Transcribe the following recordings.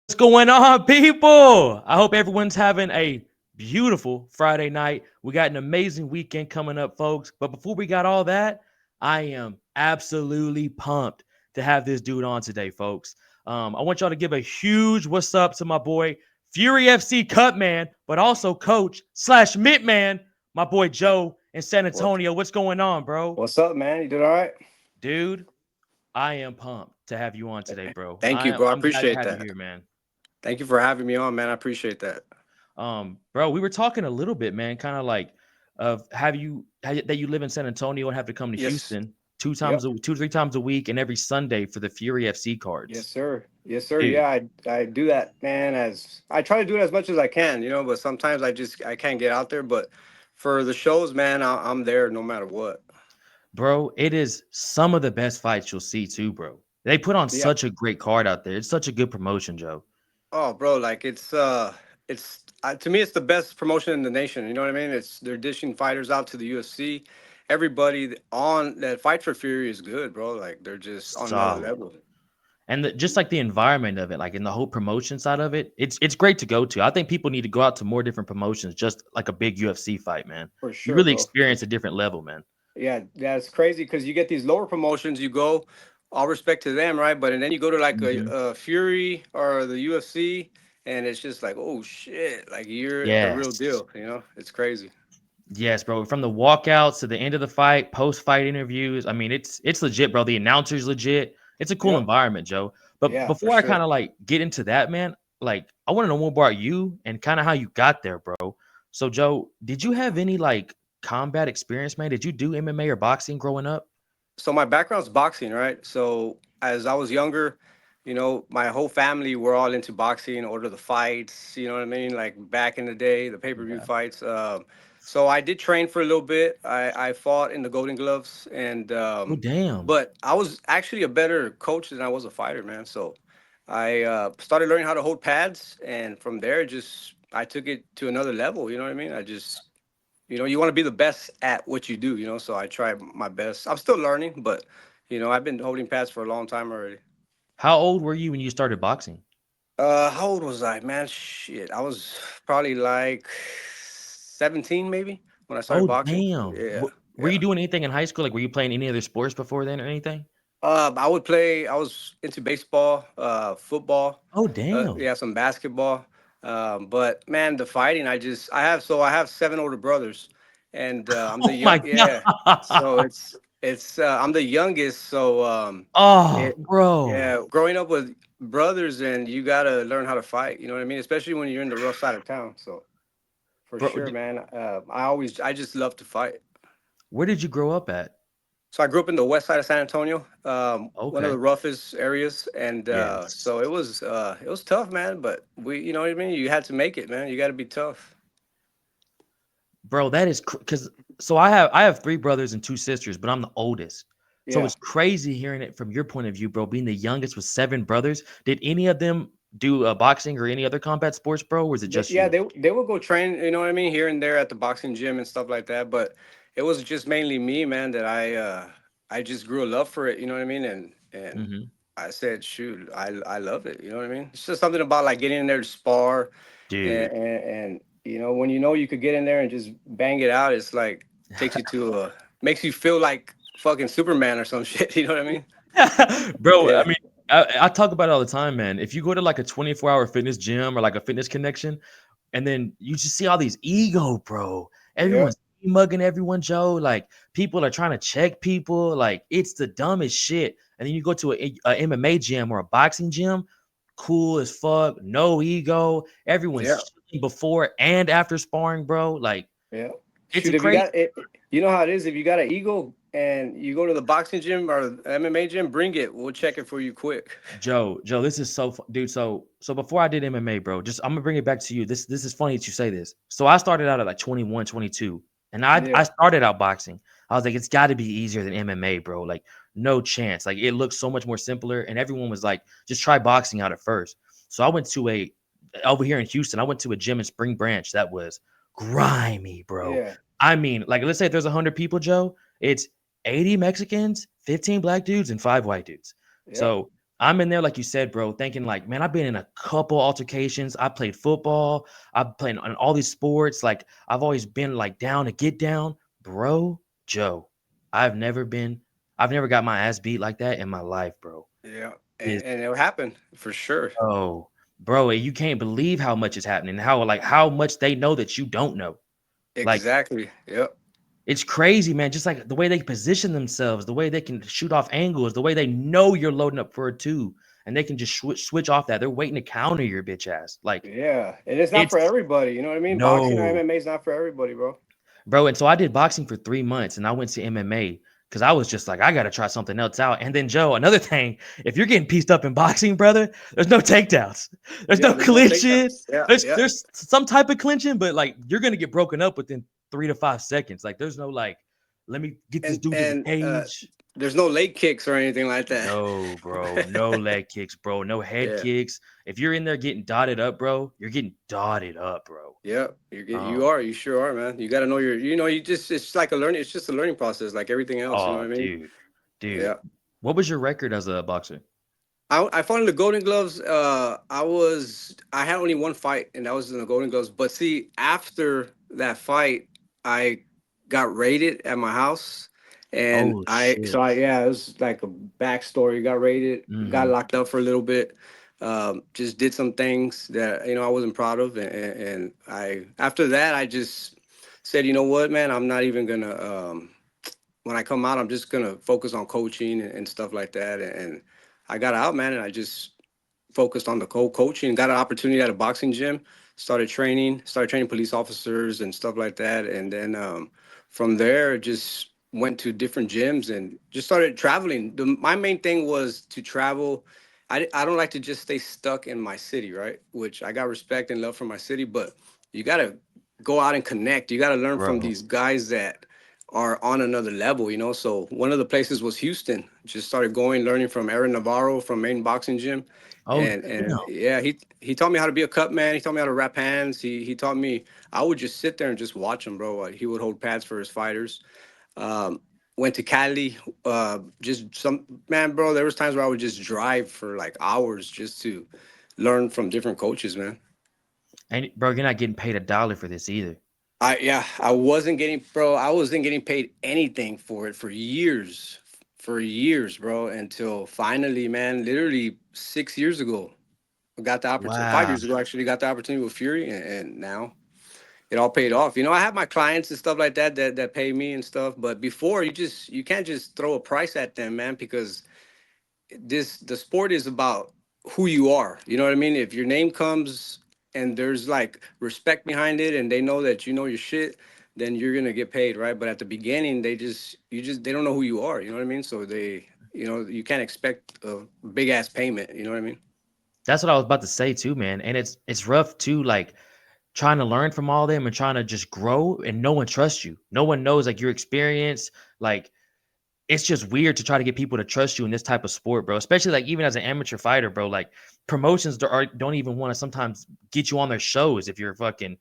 What's going on, people? I hope everyone's having a beautiful Friday night. We got an amazing weekend coming up, folks. But before we got all that, I am absolutely pumped to have this dude on today, folks. I want y'all to give a huge what's up to my boy Fury FC Cutman, but also coach slash Mittman, my boy Joe in San What Antonio. What's going on, bro? what's up, man? You doing all right? Dude, I am pumped to have you on today, bro. Thank you, bro. I I'm glad to appreciate have you that. here, man. Thank you for having me on, man. I appreciate that. Bro, we were talking a little bit, man, kind of like of that you live in San Antonio and have to come to Yes. Houston Yep. 2 3 times a week and every Sunday for the Fury FC Yes, cards. sir. Yes, sir. Dude, Yeah, I do that, man. As I try to do it as much as I can, but sometimes I can't get out there. But for the shows, man, I'm there no matter what. bro, it is some of the best fights you'll see too, bro. They put on Yeah. such a great card out there. It's such a good promotion, Joe. Oh, bro, like it's to me it's the best promotion in the nation. You know what I mean? It's they're dishing fighters out to the UFC. Everybody on that fight for Fury is good, bro. Like they're just on another Solid. level. And just like the environment of it, like in the whole promotion side of it, it's great to go to. I think people need to go out to more different promotions, just like a big UFC fight, man. For You sure, really bro. For experience a sure. different level, man. Yeah, that's crazy because you get these lower promotions. You go, all respect to them, right? But and then you go to like Mhm. a Fury or the UFC, and it's just like, oh shit, like you're the real Yes. deal. It's crazy. Yes, bro. From the walkouts to the end of the fight, post-fight interviews. I mean, it's legit, bro. The announcer's legit. It's a cool Yep. environment, Joe. But Yeah, for before I sure. kind of like get into that, man, like I want to know more about you and kind of how you got there, bro. So, Joe, did you have any like combat experience, man? Did you do MMA or boxing growing up? So my background's boxing, right? So as I was younger, my whole family were all into boxing, order the fights, you know what I mean? Like back in the day, the pay-per-view Yeah. fights. So I did train for a little bit. I fought in the Golden Gloves, and Oh, damn. but I was actually a better coach than I was a fighter, man. So I started learning how to hold pads, and from there, just I took it to another level. You know what I mean? I just you want to be the best at what you do, so I try my best. I'm still learning, but I've been holding pads for a long time already. How old were you when you started boxing? How old was I, man? Shit, I was probably like 17 maybe when I started Oh, boxing. damn. Yeah, Were you yeah. doing anything in high school? Like, were you playing any other sports before then or anything? I was into baseball, football, Oh, damn. yeah, some basketball. But man, the fighting, I have seven older brothers, and I'm the Oh my yeah. So god. I'm the youngest, so Oh, it, bro. yeah, growing up with brothers, and you gotta learn how to fight. You know what I mean? Especially when you're in the rough side of town. So for Bro, sure, man. I just love to fight. where did you grow up at? So I grew up in the west side of San Antonio, one of Okay. the roughest areas, and Yes. so it was tough, man. But you know what I mean. You had to make it, man. You got to be tough. Bro, that is because so I have 3 brothers and 2 sisters, but I'm the oldest. So Yeah, it's crazy hearing it from your point of view, bro, being the youngest with 7 brothers. Did any of them do boxing or any other combat sports, bro? Or was it just yeah. you? They would go train. You know what I mean, here and there at the boxing gym and stuff like that. But it was just mainly me, man. That I just grew a love for it. You know what I mean, and Hmm. I said, shoot, I love it. You know what I mean? It's just something about like getting in there to spar, Dude. and when you could get in there and just bang it out, it's like takes you to a makes you feel like fucking Superman or some shit. You know what I mean? Bro, I Yeah, mean, I talk about it all the time, man. If you go to like a 24-hour fitness gym or like a fitness connection, and then you just see all these ego, bro. yeah, Everyone's mugging everyone, Joe. Like people are trying to check people. Like it's the dumbest shit. And then you go to a MMA gym or a boxing gym, cool as fuck, no ego. yeah, Everyone's chilling before and after sparring, bro. Like yeah. it's a Shoot, if you crazy. got it, you know how it is. If you got an ego and you go to the boxing gym or MMA gym, bring it. We'll check it for you quick. Joe, this is so dude. So before I did MMA, bro, just I'm gonna bring it back to you. This is funny that you say this. So I started out at like 21, 22, and I Yeah, started out boxing. I was like, it's got to be easier than MMA, bro. Like no chance. Like it looks so much more simpler, and everyone was like, just try boxing out at first. So I went to a over here in Houston. I went to a gym in Spring Branch that was grimy, bro. yeah, I mean, like let's say if there's 100 people, Joe, it's 80 Mexicans, 15 black dudes, and 5 white dudes. yeah. So I'm in there, like you said, bro, thinking like, man, I've been in a couple altercations. I played football. I've played on all these sports. Like, I've always been like down to get down, bro. Joe, I've never been, I've never got my ass beat like that in my life, bro. Yeah, Is and it'll happen for sure. oh, bro, you can't believe how much is happening. How much they know that you don't know. Like, Exactly. Yep. it's crazy, man. Just like the way they position themselves, the way they can shoot off angles, the way they know you're loading up for a two, and they can just switch off that. They're waiting to counter your bitch ass. Like Yeah, and it's not for it's everybody. You know what I mean? Boxing or no, MMA is not for everybody, bro. bro. And so I did boxing for 3 months, and I went to MMA because I was just like, I gotta try something else out. And then Joe, another thing, if you're getting pieced up in boxing, brother, there's no takedowns, there's Yeah, no there's no clinching. takedowns. Yeah, There's yeah. there's some type of clinching, but like you're gonna get broken up within 3 to 5 seconds. Like there's no like, let me get this dude to the And cage. there's no leg kicks or anything like that. No, bro. No leg kicks, bro. No head Yeah. kicks. If you're in there getting dotted up, bro, you're getting dotted up, bro. Yeah, you Um, are. You sure are, man. You got to know your. You just. It's like a learning. It's just a learning process, like everything else. You know what oh, I mean? dude, dude. Yeah. What was your record as a boxer? I fought in the Golden Gloves. I had only one fight, and that was in the Golden Gloves. But see, after that fight, I got raided at my house, and Oh shit. yeah, it was like a backstory. Got raided, got Mm-hmm. locked up for a little bit. Just did some things that I wasn't proud of, and I after that I just said, you know what, man, I'm not even gonna. When I come out, I'm just gonna focus on coaching and stuff like that, and I got out, man, and I just focused on the coaching. Got an opportunity at a boxing gym. Started training police officers and stuff like that. And then from there, just went to different gyms and just started traveling. My main thing was to travel. I don't like to just stay stuck in my city, right? Which I got respect and love for my city, but you got to go out and connect. You got to learn from Bro. these guys that are on another level. So one of the places was Houston. Just started going, learning from Aaron Navarro from Main Boxing Gym, Oh and damn. yeah, he taught me how to be a cut man. He taught me how to wrap hands. He taught me. I would just sit there and just watch him, bro. He would hold pads for his fighters. Um, Went to Cali. Just some man, bro. There was times where I would just drive for like hours just to learn from different coaches, man. And bro, you're not getting paid $1 for this either. I wasn't getting, bro. I wasn't getting paid anything for it for years, bro. Until finally, man, literally 6 years ago, I got the opportunity. Wow. 5 years ago, actually, got the opportunity with Fury, and now it all paid off. I have my clients and stuff like that that pay me and stuff. But before, you can't just throw a price at them, man, because the sport is about who you are. You know what I mean? If your name comes and there's like respect behind it, and they know that you know your shit, then you're gonna get paid, right? But at the beginning, they don't know who you are. You know what I mean? So you can't expect a big ass payment. You know what I mean? That's what I was about to say too, man. And it's rough too, like trying to learn from all them and trying to just grow and no one trusts you. No one knows like your experience. Like it's just weird to try to get people to trust you in this type of sport, bro. Especially like even as an amateur fighter, bro. Like promotions don't even want to sometimes get you on their shows if you're fucking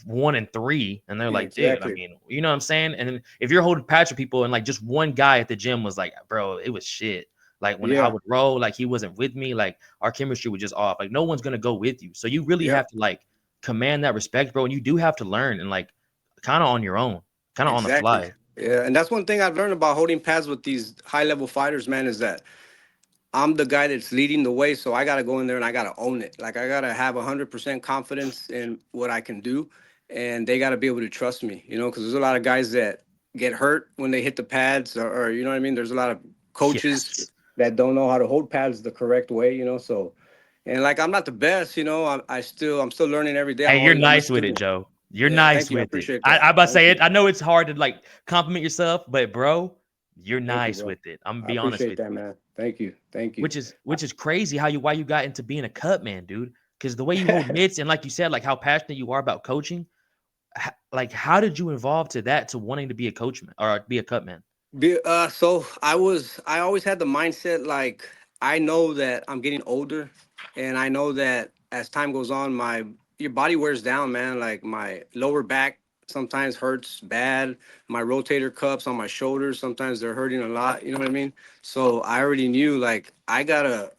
1 and 3, and they're Yeah, like, dude, I exactly. mean, you know what I'm saying? And then if you're holding patch with people and like just one guy at the gym was like, bro, it was shit. Like when I Yeah, would roll, like he wasn't with me, like our chemistry was just off. Like no one's gonna go with you. So you really yeah, have to like command that respect, bro. And you do have to learn and like kind of on your own, kind of on the exactly. fly. Yeah, and that's one thing I've learned about holding pads with these high level fighters, man, is that I'm the guy that's leading the way, so I gotta go in there and I gotta own it. Like I gotta have 100% confidence in what I can do, and they gotta be able to trust me. Because there's a lot of guys that get hurt when they hit the pads, or you know what I mean. There's a lot of coaches Yes. that don't know how to hold pads the correct way. So, and like I'm not the best. I'm still learning every day. I'm Hey, you're always I'm a nice with it, student. Joe. You're Yeah, nice thank you. I with it. appreciate I that. about to Thank say you. it. I know it's hard to like compliment yourself, but bro, you're Thank you, nice bro. with it. I'm gonna I be honest appreciate with that, you. man. Thank you. Thank you. Which is crazy how you why you got into being a cut man, dude. Because the way you hold mitts and like you said, like how passionate you are about coaching, like how did you evolve to that to wanting to be a coachman or be a cut man? So I always had the mindset like I know that I'm getting older, and I know that as time goes on, your body wears down, man. Like my lower back sometimes hurts bad. My rotator cuffs on my shoulders sometimes they're hurting a lot. You know what I mean? So I already knew like I gotta.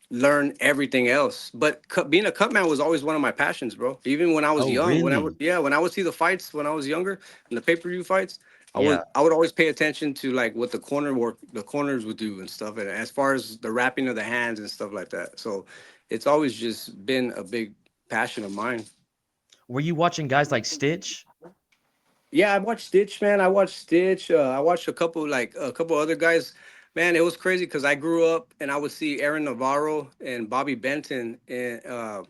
learn everything else. But being a cut man was always one of my passions, bro. Even when I was Oh, young, when I would really? yeah, when I would see the fights when I was younger and the pay per view fights, Yeah. I would always pay attention to like what the corner work the corners would do and stuff, and as far as the wrapping of the hands and stuff like that. So it's always just been a big passion of mine. Were you watching guys like Stitch? Yeah, I watched Stitch, man. I watched Stitch. I watched a couple other guys. Man, it was crazy because I grew up and I would see Aaron Navarro and Bobby Benton in,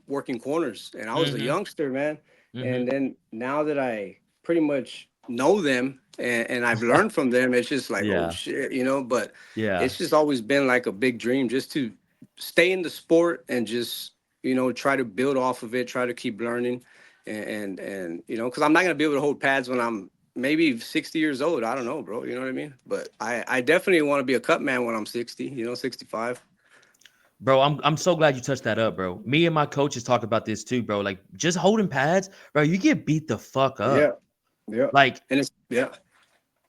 working corners, and I was a Mm-hmm. youngster, man. Mm-hmm. And then now that I pretty much know them and I've learned from them, it's just like, oh Yeah. shit, you know. But Yeah. it's just always been like a big dream just to stay in the sport and just try to build off of it, try to keep learning and because I'm not gonna be able to hold pads when I'm maybe 60 years old. I don't know, bro. You know what I mean? But I definitely want to be a cut man when I'm 60. 65. Bro, I'm so glad you touched that up, bro. Me and my coaches talk about this too, bro. Like just holding pads, bro, you get beat the fuck Yeah, up. yeah, Like and it's yeah,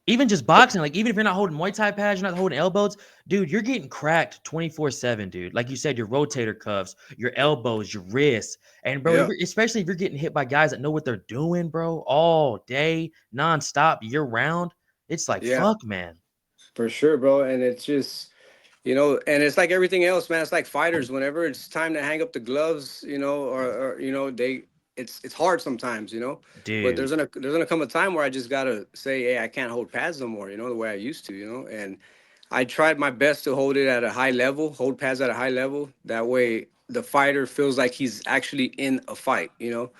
even just boxing, like even if you're not holding Muay Thai pads, you're not holding elbows, dude, you're getting cracked 24/7, dude. Like you said, your rotator cuffs, your elbows, your wrists. And bro, yeah, especially if you're getting hit by guys that know what they're doing, bro, all day, nonstop, year round. It's like yeah, fuck, man. for sure, bro. And it's just and it's like everything else, man. It's like fighters. Whenever it's time to hang up the gloves, or they, it's hard sometimes, But Dude, there's gonna come a time where I just gotta say, hey, I can't hold pads no more, the way I used to, And I tried my best to hold it at a high level, hold pads at a high level. That way, the fighter feels like he's actually in a fight, dude,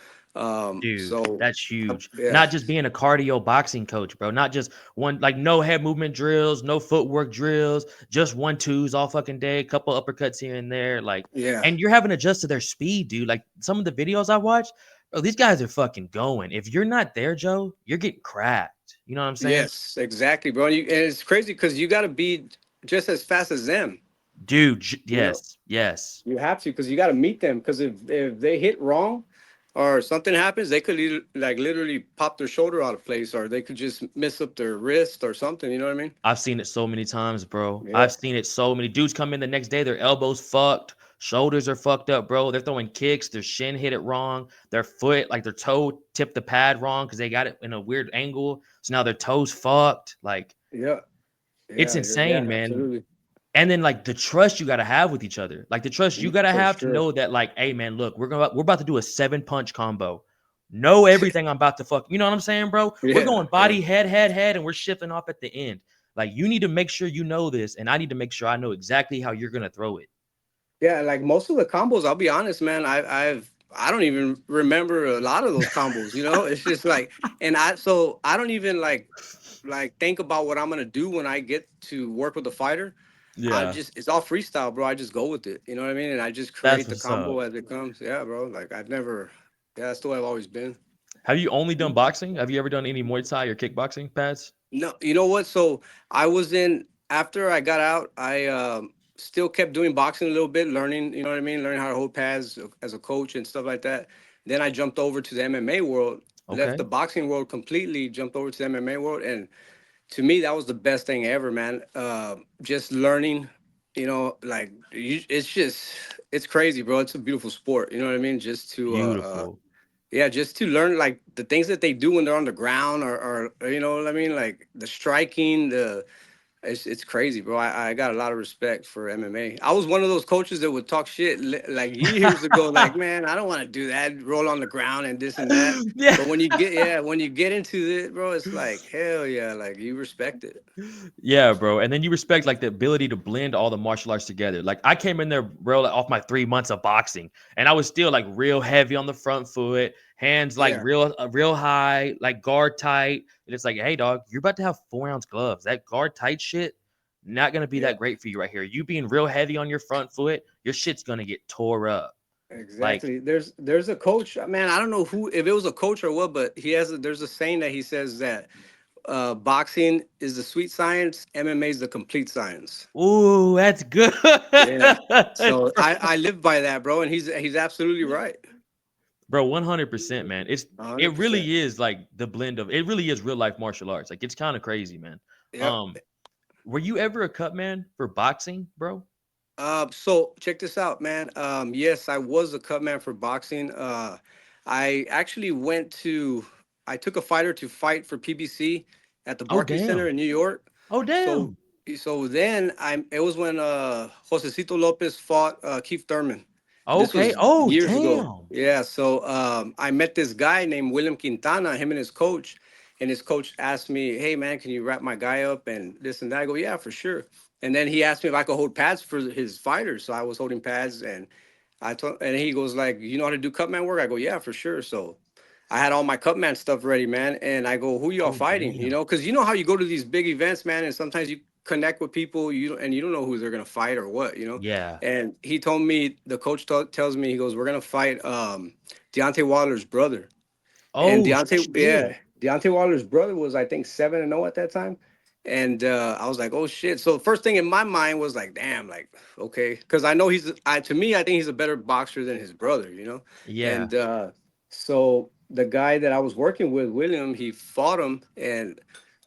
So, that's huge. yeah, Not just being a cardio boxing coach, bro. Not just one, like no head movement drills, no footwork drills, just one twos all fucking day, couple uppercuts here and there. Like, yeah. and you're having to adjust to their speed, dude. Like some of the videos I watched, bro, these guys are fucking going. If you're not there, Joe, you're getting cracked. You know what I'm saying? Yes, exactly, bro. And it's crazy because you got to be just as fast as them. Dude, You know, yes, yes. you have to because you got to meet them. Because if they hit wrong or something happens, they could like literally pop their shoulder out of place, or they could just mess up their wrist or something. You know what I mean? I've seen it so many times, bro. Yeah, I've seen it so many dudes come in the next day, their elbows fucked, shoulders are fucked up, bro. They're throwing kicks, their shin hit it wrong, their foot, like their toe tipped the pad wrong because they got it in a weird angle. So now their toes fucked. Like yeah, it's yeah. insane, man. Absolutely, And then like the trust you gotta have with each other, like the trust you gotta for have to sure. know that, like, hey man, look, we're about to do a 7 punch combo. Know everything I'm about to fuck. You know what I'm saying, bro? We're Yeah, going yeah, body, head, and we're shifting off at the end. Like you need to make sure you know this, and I need to make sure I know exactly how you're gonna throw it. yeah. Like most of the combos, I'll be honest, man. I don't even remember a lot of those combos. It's just like, and I don't even like think about what I'm gonna do when I get to work with the fighter. Yeah, It's all freestyle, bro. I just go with it. You know what I mean? And I just that's create the what's combo up. as it comes. Yeah, bro. Like yeah, that's the way I've always been. Have you only done boxing? Have you ever done any Muay Thai or kickboxing pads? No, you know what? So I was in after I got out. I still kept doing boxing a little bit, learning. You know what I mean? Learning how to hold pads as a coach and stuff like that. Then I jumped over to the MMA world. Left the Okay. boxing world completely. Jumped over to the MMA world, and to me that was the best thing ever, man. Just learning, it's crazy, bro. It's a beautiful sport, you know what I mean? Just to Beautiful. yeah, just to learn like the things that they do when they're on the ground, or you know what I mean, like the striking, it's crazy, bro. I got a lot of respect for MMA. I was one of those coaches that would talk shit like years ago, like, man, I don't want to do that, roll on the ground and this and that. Yeah. But when you get into it, bro, it's like hell yeah, like you respect it. Yeah, bro. And then you respect like the ability to blend all the martial arts together. Like I came in there, bro, like, off my 3 months of boxing, and I was still like real heavy on the front foot, hands like Yeah, real high, like guard tight. And it's like, hey, dog, you're about to have 4 ounce gloves. That guard tight shit not gonna be yeah, that great for you right here. You being real heavy on your front foot, your shit's gonna get tore up. Like, exactly. There's a coach, man. I don't know who if it was a coach or what, but there's a saying that he says that boxing is the sweet science, MMA is the complete science. ooh, that's good, Yeah. So bro. I live by that, bro, and he's absolutely right. Bro, 100%, man. It 100%. really is like the blend of it really is real life martial arts. Like it's kind of crazy, man. Yep. Um, were you ever a cut man for boxing, bro? So check this out, man. Yes, I was a cut man for boxing. I actually I took a fighter to fight for PBC at the Oh Barclays Center damn. in New York. Oh So, damn. it was when Josecito Lopez fought Keith Thurman. This Okay. was Oh years ago. damn. Yeah. So, I met this guy named William Quintana, him and his coach. And his coach asked me, "Hey man, can you wrap my guy up and this and that?" I go, "Yeah, for sure." And then he asked me if I could hold pads for his fighters. So I was holding pads, and and he goes like, "You know how to do cutman work?" I go, "Yeah, for sure." So I had all my cutman stuff ready, man. And I go, "Who y'all Oh fighting?" damn. Because you know how you go to these big events, man, and sometimes you connect with people and you don't know who they're gonna fight or what. Yeah. And he told me, the coach tells me, he goes, "We're gonna fight Deontay Wilder's brother." And Oh shit. Deontay Wilder's brother was, I think, 7-0 at that time. And I was like, oh shit. So the first thing in my mind was like, damn, like, okay. Because I know to me, I think he's a better boxer than his brother. Yeah. And so the guy that I was working with, William, he fought him. And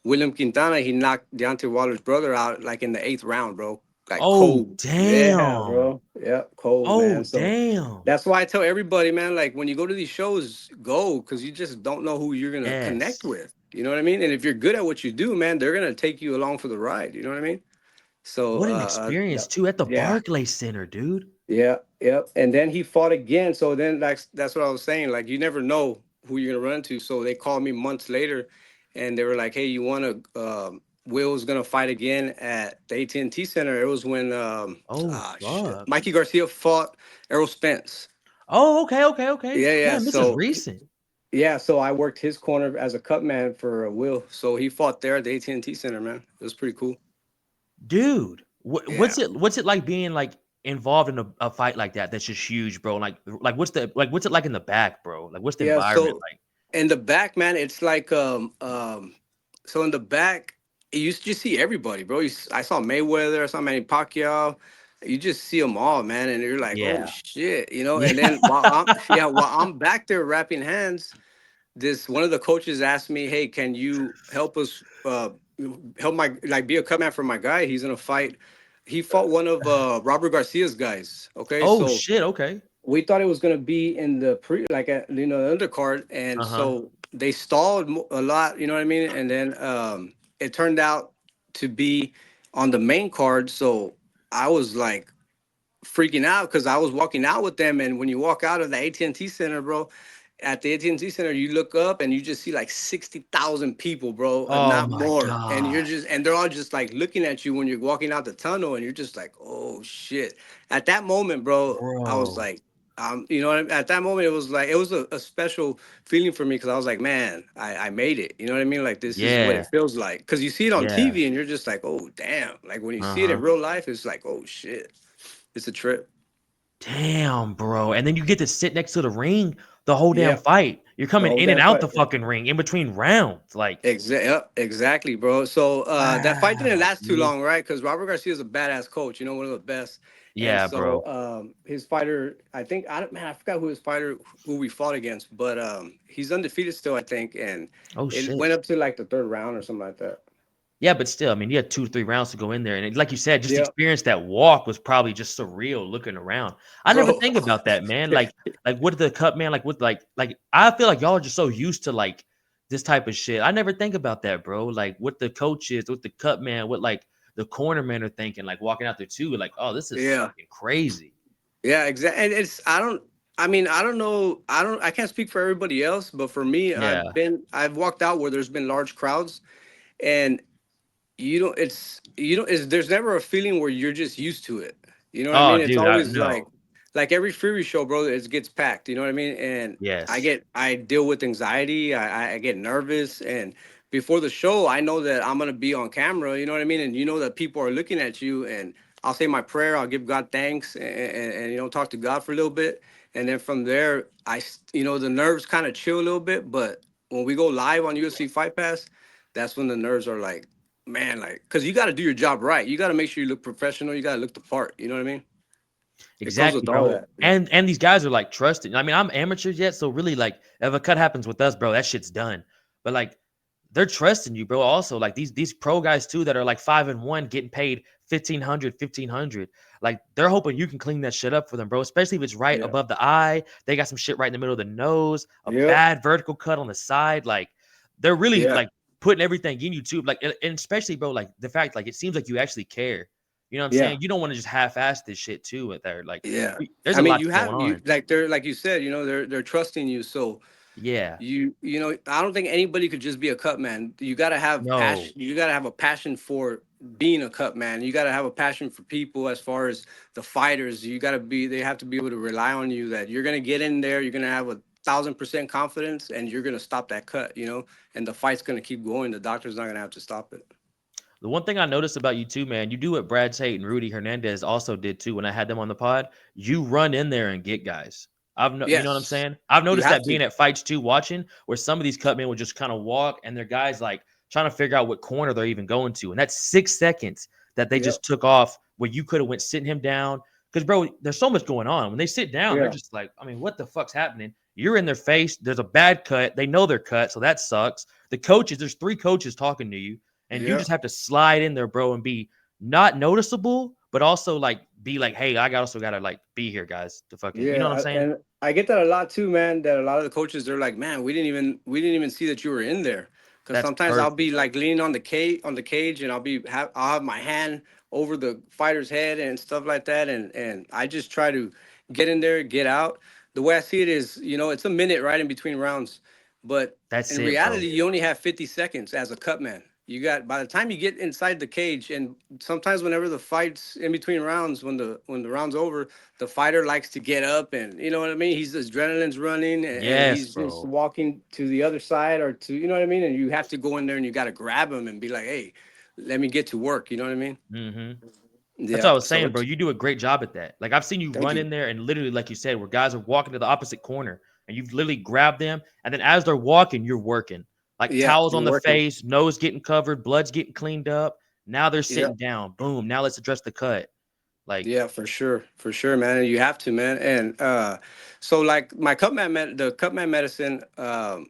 William Quintana, he knocked Deontay Wilder's brother out like in the eighth round, bro. Like Oh cold. Yeah, damn. bro. Yeah, cold, Oh man. So damn. that's why I tell everybody, man, like when you go to these shows, go, because you just don't know who you're gonna connect Yes. with. You know what I mean? And if you're good at what you do, man, they're gonna take you along for the ride. You know what I mean? So, What an experience too at the yeah, Barclays Center, dude. yeah, yeah. And then he fought again. So then that's what I was saying. Like you never know who you're gonna run into. So they called me months later, and they were like, "Hey, you want to?" Will's gonna fight again at the AT&T Center. It was when Oh shit, fuck. Mikey Garcia fought Errol Spence. Oh, okay, okay, okay. Yeah, yeah. Damn, this is So recent. yeah, so I worked his corner as a cut man for Will. So he fought there at the AT&T Center, man. It was pretty cool. Dude, Yeah. what's it like being like involved in a fight like that that's just huge, bro? Like what's it like in the back, bro? Like what's the Yeah, environment so like? in the back, man, it's like so in the back, you just see everybody, bro. I saw Mayweather, I saw Manny Pacquiao. You just see them all, man, and you're like, oh Yeah. shit. Yeah. And then while I'm back there wrapping hands, this one of the coaches asked me, "Hey, can you help us help my like be a cut man for my guy? He's in a fight. He fought one of Robert Garcia's guys. Okay, Oh so shit, okay. we thought it was gonna be in the the undercard, and Uh-huh. so they stalled a lot. You know what I mean? And then it turned out to be on the main card. So I was like freaking out because I was walking out with them, and when you walk out of the AT&T Center, bro, at the AT&T Center, you look up and you just see like 60,000 people, bro, Oh not my more. And god. they're all just like looking at you when you're walking out the tunnel, and you're just like, oh shit. At that moment, bro, I was Bro. like, you know what I mean? At that moment, it was like, it was a special feeling for me because I was like, man, I made it. You know what I mean? Like, this is what Yeah. it feels like. Because you see it on Yeah. TV and you're just like, oh, damn. Like, when you see it in Uh-huh. real life, it's like, oh shit. It's a trip. Damn, bro. And then you get to sit next to the ring the whole damn Yeah, fight. You're the coming whole in and damn out the fight. fucking ring in between rounds. Like, Yep, exactly, bro. So that fight didn't wow, last too dude. long, right? Because Robert Garcia is a badass coach, one of the best. And Yeah, bro. so his fighter, I think, I forgot who his fighter, who we fought against, but he's undefeated still, I think, and Oh it shit. went up to like the third round or something like that. Yeah, but still, I mean, you had 2 to 3 rounds to go in there, and like you said, just Yeah, experience that walk was probably just surreal looking around. I never bro. think about that, man. Like what the cut man, like what, like I feel like y'all are just so used to like this type of shit. I never think about that, bro. Like what the coaches, what the cut man, what like the corner men are thinking, like walking out there too, like, oh, this is Yeah, fucking crazy. yeah, exactly. And I mean, I don't know. I can't speak for everybody else, but for me, Yeah. I've walked out where there's been large crowds, and there's never a feeling where you're just used to it. You know what I Oh, mean? It's dude, I always no. like every Fury show, bro, it gets packed. You know what I mean? And Yes. I deal with anxiety. I get nervous, and before the show, I know that I'm gonna be on camera. You know what I mean? And you know that people are looking at you, and I'll say my prayer. I'll give God thanks, and talk to God for a little bit, and then from there, the nerves kind of chill a little bit. But when we go live on UFC Fight Pass, that's when the nerves are like, man, like, because you got to do your job right. You got to make sure you look professional. You got to look the part. You know what I mean? It comes Exactly, with all bro. that. Yeah. And these guys are like trusted. I mean, I'm amateurs yet, so really like if a cut happens with us, bro, that shit's done. But like they're trusting you, bro. Also, like these pro guys too that are like 5-1 getting paid 1,500, 1,500. Like they're hoping you can clean that shit up for them, bro. Especially if it's right Yeah. above the eye. They got some shit right in the middle of the nose, a Yep. bad vertical cut on the side. Like they're really Yeah. like putting everything in you too. Like and especially, bro, like the fact like it seems like you actually care. You know what I'm Yeah. saying? You don't want to just half-ass this shit too with there. Like Yeah. there's I a mean, lot you going have you on. like they're like you said, they're trusting you. So Yeah. you know, I don't think anybody could just be a cut man. You gotta have No. passion. You gotta have a passion for being a cut man. You gotta have a passion for people as far as the fighters. They have to be able to rely on you that you're gonna get in there, you're gonna have 1,000% confidence and you're gonna stop that cut, and the fight's gonna keep going. The doctor's not gonna have to stop it. The one thing I noticed about you too, man, you do what Brad Tate and Rudy Hernandez also did too when I had them on the pod. You run in there and get guys. You know what I'm Yes. saying? I've You noticed have that to. being at fights too, watching where some of these cut men will just kind of walk and their guys like trying to figure out what corner they're even going to, and that's 6 seconds that they Yep. just took off where you could have went sitting him down. Because bro, there's so much going on. When they sit down, they're Yeah. just like, I mean, what the fuck's happening? You're in their face. There's a bad cut. They know they're cut, so that sucks. The coaches, there's 3 coaches talking to you and you Yeah. just have to slide in there, bro, and be not noticeable, but also like be like, hey, I also gotta like be here, guys. To fucking, you know what I'm saying? And I get that a lot too, man. That a lot of the coaches they're like, man, we didn't even see that you were in there. Because That's sometimes I'll perfect. be like leaning on the cage, and I'll have my hand over the fighter's head and stuff like that, and I just try to get in there, get out. The way I see it is, it's a minute right in between rounds, but That's in it, bro. reality, you only have 50 seconds as a cut man. You got by the time you get inside the cage, and sometimes whenever the fights in between rounds, when the round's over, the fighter likes to get up and you know what I mean. He's adrenaline's running and Yes, he's just bro. walking to the other side or to you know what I mean. And you have to go in there and you got to grab him and be like, hey, let me get to work. You know what I mean? Hmm. That's what Yeah. I was So saying, bro. it's You do a great job at that. Like I've seen you thank run you. in there and literally, like you said, where guys are walking to the opposite corner and you've literally grabbed them, and then as they're walking, you're working. Like Yeah, towels you're on the working. face, nose getting covered, blood's getting cleaned up. Now they're Yeah. sitting down. Boom. Now let's address the cut. Like, Yeah, for sure, man. And you have to, man. And so like my the Cutman medicine, I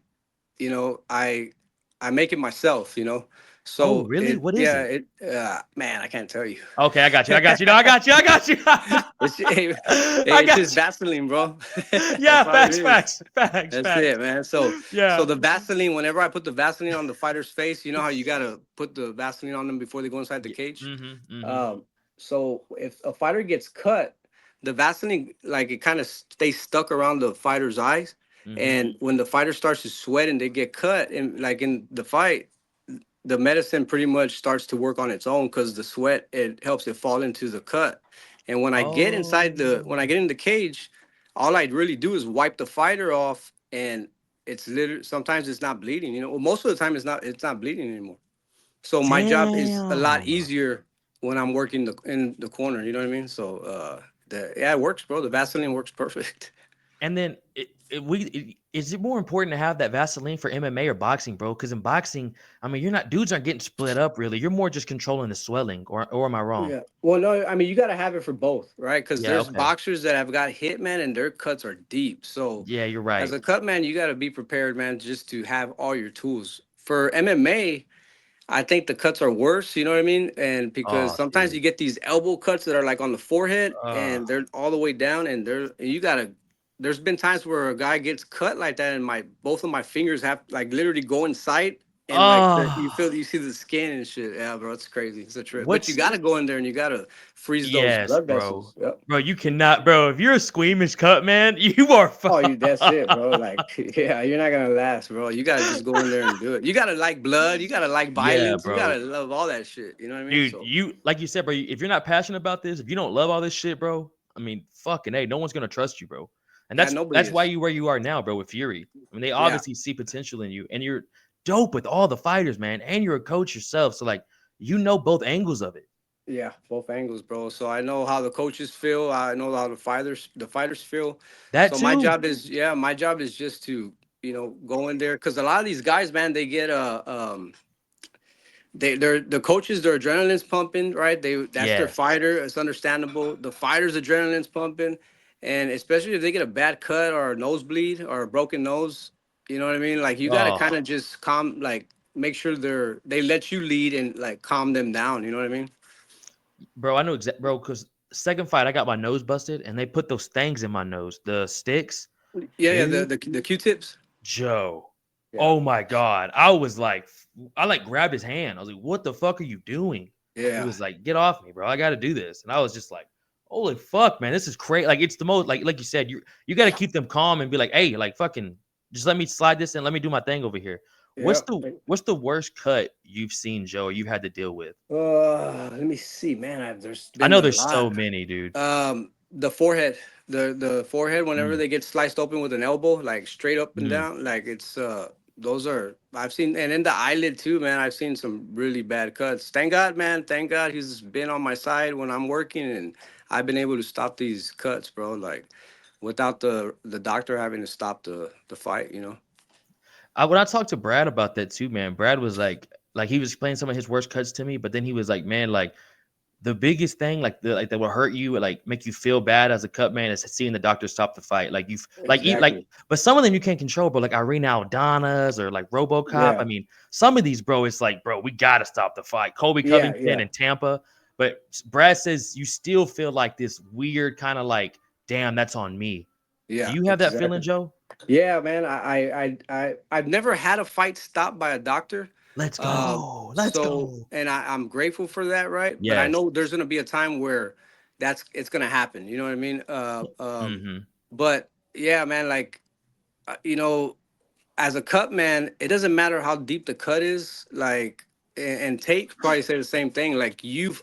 make it myself, oh, so really? it What is yeah it? it man, I can't tell you. Okay, I got you. I got you. No, I got you. I got you. Hey, I it's just got you. Vaseline, bro. Yeah, That's all it facts, is. facts, facts, That's it, facts. man. So Yeah. the Vaseline, whenever I put the Vaseline on the fighter's face, you know how you gotta put the Vaseline on them before they go inside the Yeah. cage. Mhm. Mhm. Um, so if a fighter gets cut, the Vaseline like it kind of stays stuck around the fighter's eyes, Mhm. and when the fighter starts to sweat and they get cut, and like in the fight, the medicine pretty much starts to work on its own because the sweat it helps it fall into the cut. And when I Oh. get in the cage, all I really do is wipe the fighter off, and it's literally sometimes it's not bleeding. Well, most of the time it's not bleeding anymore. So my job is a lot Damn. easier when I'm working in the corner. You know what I mean? So yeah, it works, bro. The Vaseline works perfect. And then is it more important to have that Vaseline for MMA or boxing, bro? Because in boxing, I mean, you're not dudes aren't getting split up really. You're more just controlling the swelling, or am I wrong? Yeah. Well, no, I mean you got to have it for both, right? Because Yeah. there's Okay. boxers that have got hit, man, and their cuts are deep. So Yeah, you're as right. a cut man, you got to be prepared, man, just to have all your tools. For MMA, I think the cuts are worse. You know what I mean? And because Oh, sometimes dude. you get these elbow cuts that are like on the forehead, Uh, and they're all the way down, and you gotta. There's been times where a guy gets cut like that, and my both of my fingers have like literally go inside, and like oh, you see the skin and shit. Yeah, bro, it's crazy. It's a trip. But you what's gotta go in there and you gotta freeze those yes, blood bro. vessels. Yep. Bro, you cannot, bro. If you're a squeamish cut, man, you are Oh, that's fucked. it, bro. Like, yeah, you're not gonna last, bro. You gotta just go in there and do it. You gotta like blood. You gotta like Yeah, violence. You bro. gotta love all that shit. You know what I mean? Dude, So you like you said, bro. If you're not passionate about this, if you don't love all this shit, bro, I mean, fucking hey, no one's gonna trust you, bro. And yeah, that's nobody that's why is. you where you are now, bro, with Fury. I mean, they Yeah. obviously see potential in you, and you're dope with all the fighters, man. And you're a coach yourself, so like you know both angles of it. Yeah, both angles, bro. So I know how the coaches feel. I know how the fighters feel. That So too. my job is just to go in there because a lot of these guys, man, they get they're the coaches, their adrenaline's pumping, right? That's their Yeah. fighter. It's understandable. The fighter's adrenaline's pumping, and especially if they get a bad cut or a nosebleed or a broken nose, you know what I mean? Like you got to Oh, kind of just calm, like make sure they let you lead and like calm them down. You know what I mean? Bro, I know exact, bro, because second fight, I got my nose busted and they put those things in my nose, the sticks. Yeah, yeah. Dude, The Q-tips. Joe. Yeah, Oh my God. I was like, I like grabbed his hand. I was like, what the fuck are you doing? He yeah, was like, get off me, bro. I got to do this. And I was just like, holy fuck, man. This is crazy. Like, it's the most, like you said, you got to keep them calm and be like, hey, like fucking, just let me slide this and let me do my thing over here. yeah. What's the worst cut you've seen, Joe, or you've had to deal with? Let me see, man. There's I been know a there's so lot. many, dude. The forehead, the forehead. Whenever Mm, they get sliced open with an elbow, like straight up and mm. down, like it's those are I've seen, and in the eyelid too, man. I've seen some really bad cuts. Thank God, man. Thank God he's been on my side when I'm working, and I've been able to stop these cuts, bro. Like without the doctor having to stop the fight, you know. When I talked to Brad about that too, man, Brad was like he was explaining some of his worst cuts to me, but then he was like, man, like the biggest thing, like that will hurt you, like make you feel bad as a cut man, is seeing the doctor stop the fight. Like Exactly. but some of them you can't control, bro. Like Irene Aldana's or like RoboCop. I Yeah. mean, some of these, bro, it's like, bro, we gotta stop the fight. Colby Yeah. Covington Yeah. in Tampa, but Brad says you still feel like this weird kind of like, damn, that's on me. Do Yeah. you have that feeling, Exactly. Joe? Yeah, man. I've never had a fight stopped by a doctor. Let's go, let's go. And I'm grateful for that, right? But I Yes. know there's gonna be a time where it's gonna happen. You know what I mean? Mm-hmm. But yeah, man. Like you know, as a cut man, it doesn't matter how deep the cut is. Like, and Tate probably say the same thing. Like, you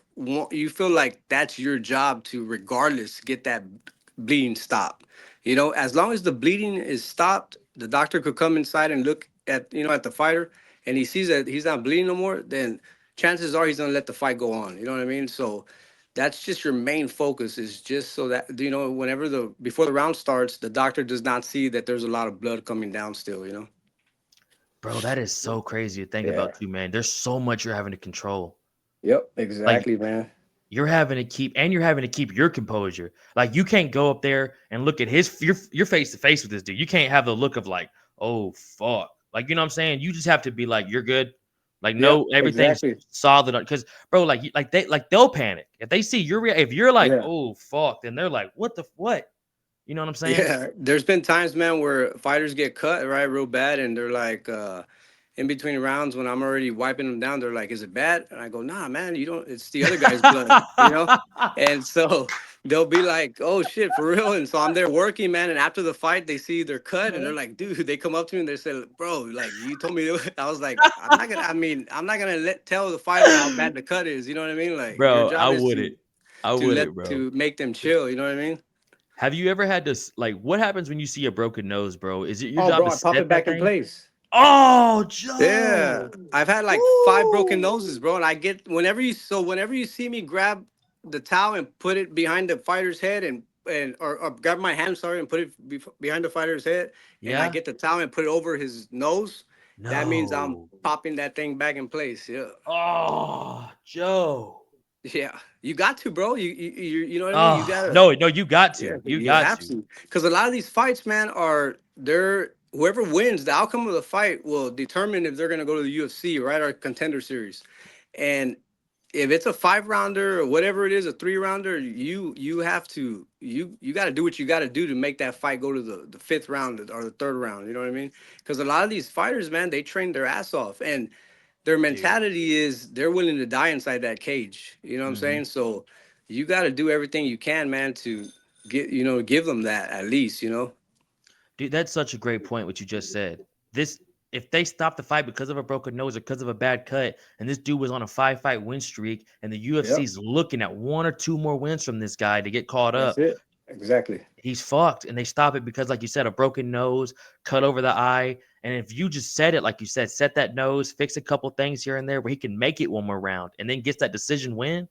feel like that's your job to, regardless, get that bleeding stopped. You know, as long as the bleeding is stopped, the doctor could come inside and look at at the fighter, and he sees that he's not bleeding no more. Then chances are he's gonna let the fight go on. You know what I mean? So. That's just your main focus, is just so that whenever the before the round starts, the doctor does not see that there's a lot of blood coming down still. Bro, that is so crazy to think Yeah. about too, man. There's so much you're having to control. Yep. Like Exactly, man. you're having to keep your composure. Like you can't go up there and look at you're face to face with this dude. You can't have the look of like, oh fuck. Like you know what I'm saying? You just have to be like, you're good. Like Yep. no, everything's Exactly. solid. Because bro, they'll panic if they see if you're like, Yeah. oh fuck, then they're like, what the what? You know what I'm saying? Yeah. There's been times, man, where fighters get cut right real bad, and they're like, in between rounds when I'm already wiping them down, they're like, "Is it bad?" And I go, "Nah, man, you don't. It's the other guy's blood." And so they'll be like, "Oh shit, for real?" And so I'm there working, man. And after the fight, they see they're cut, and they're like, "Dude," they come up to me and they say, "Bro, like you told me." I was like, "I'm not gonna. I mean, I'm not gonna tell the fighter how bad the cut is. You know what I mean? Like your Bro, I job is would it. I would it, bro. to make them chill. You know what I mean?" Have you ever had to like what happens when you see a broken nose, bro? Is it your Oh, job bro, to I pop set it that back in thing? place. Oh, Yeah, Joe. I've had like five broken noses, Woo! bro. And I get whenever you see me grab the towel and put it behind the fighter's head, or grab my hand, sorry, and put it behind the fighter's head, and I Yeah? get the towel and put it over his nose, that means I'm No. popping that thing back in place. Yeah, Oh, Joe. yeah, you got to, bro. You know what I mean? You Oh, gotta. no, you got Yeah, to. You you got have to. to, because a lot of these fights, man, they're whoever wins, the outcome of the fight will determine if they're gonna go to the UFC, right, or contender series. And if it's a 5 rounder or whatever it is, a 3 rounder, you have to you got to do what you got to do to make that fight go to the fifth round or the third round. You know what I mean? Because a lot of these fighters, man, they train their ass off, and their Dude. mentality is they're willing to die inside that cage. You know what I'm Mhm. saying? So you got to do everything you can, man, to give them that at least. Dude, that's such a great point what you just said. This if they stop the fight because of a broken nose or because of a bad cut, and this dude was on a 5 fight win streak, and the Yep, UFC's looking at 1 or 2 more wins from this guy to get caught that's up, it. Exactly. he's fucked. And they stop it because, like you said, a broken nose, cut over the eye. And if you just said it, like you said, set that nose, fix a couple things here and there where he can make it 1 more round and then gets that decision win,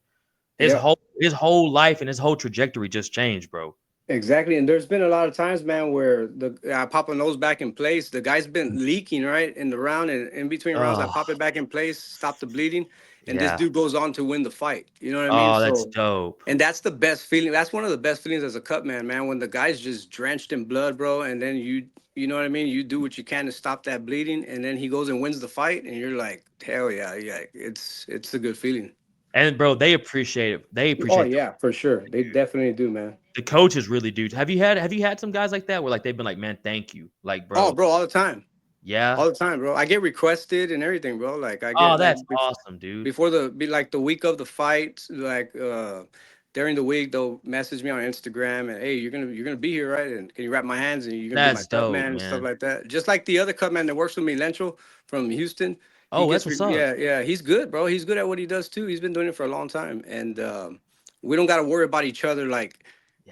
Yep. his whole life and his whole trajectory just changed, bro. Exactly, and there's been a lot of times, man, where I pop a nose back in place. The guy's been leaking right in the round, and in between rounds, I Oh, pop it back in place, stop the bleeding, and this Yeah. dude goes on to win the fight. You know what I mean? Oh, that's So, dope. and that's the best feeling. That's one of the best feelings as a cut man, when the guy's just drenched in blood, bro, and then you know what I mean? You do what you can to stop that bleeding, and then he goes and wins the fight, and you're like, hell yeah, yeah, it's a good feeling. And bro, they appreciate it. They Oh appreciate yeah, for sure. They dude. definitely do, man. The coaches really do. Have you had some guys like that where like they've been like, man, thank you. Like, Oh, bro, bro, all the time. yeah. All the time, bro. I get requested and everything, bro. Like I Oh, get like that's awesome, dude. before the be like the week of the fight, like during the week they'll message me on Instagram and hey, you're gonna be here, right? And can you wrap my hands and you're gonna be my That's cut dope, man and stuff man. like that. Just like the other cut man that works with me, Lencho from Houston. He Oh, that's gets what's up. yeah, yeah, he's good, bro. He's good at what he does too. He's been doing it for a long time. And we don't gotta worry about each other like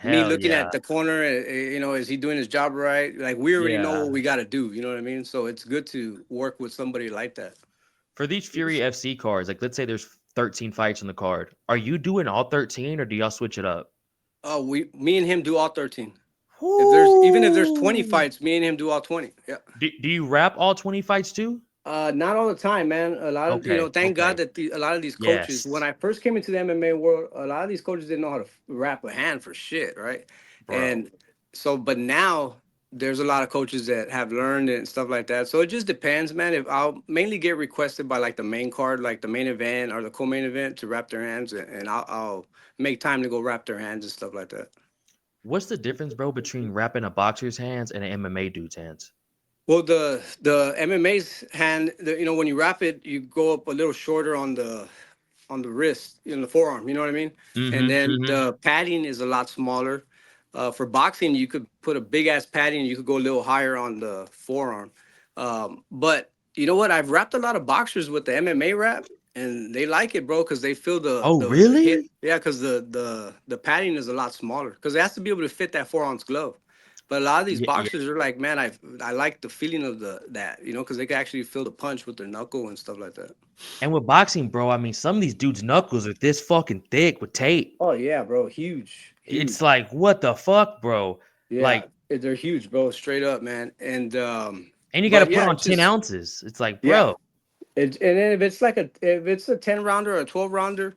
me Hell looking yeah. at the corner, is he doing his job right? Like we already know Yeah. what we got to do. You know what I mean? So it's good to work with somebody like that. For these Fury FC cards, like let's say there's 13 fights in the card. Are you doing all 13 or do y'all switch it up? Oh, me and him do all 13. If there's 20 Whoo! fights, me and him do all 20. Yeah. Do you wrap all 20 fights too? Not all the time, man. A lot of Okay, thank God okay. that a lot of these coaches, when Yes, I first came into the MMA world, a lot of these coaches didn't know how to wrap a hand for shit, right? bro. And so, but now there's a lot of coaches that have learned it and stuff like that. So it just depends, man. If I'll mainly get requested by like the main card, like the main event or the co-main event to wrap their hands, and I'll make time to go wrap their hands and stuff like that. What's the difference, bro, between wrapping a boxer's hands and an MMA dude's hands? Well, the MMA's hand, when you wrap it, you go up a little shorter on the wrist, the forearm. You know what I mean? And Mm-hmm. then Mm-hmm. the padding is a lot smaller. For boxing, you could put a big ass padding. You could go a little higher on the forearm. But you know what? I've wrapped a lot of boxers with the MMA wrap, and they like it, bro, because they feel Oh, the hit. really? Yeah, because the padding is a lot smaller because it has to be able to fit that 4 ounce glove. But a lot of these Yeah, yeah. boxers are like, man, I like the feeling of that, because they can actually feel the punch with their knuckle and stuff like that. And with boxing, bro, I mean, some of these dudes' knuckles are this fucking thick with tape. Oh yeah, bro, huge, It's huge. like, what the fuck, bro? Yeah, Like, they're huge, bro, straight up, man. And and you got to but put yeah, on it's 10 just ounces. It's like, yeah. bro, And then if it's a 10 rounder or a 12 rounder,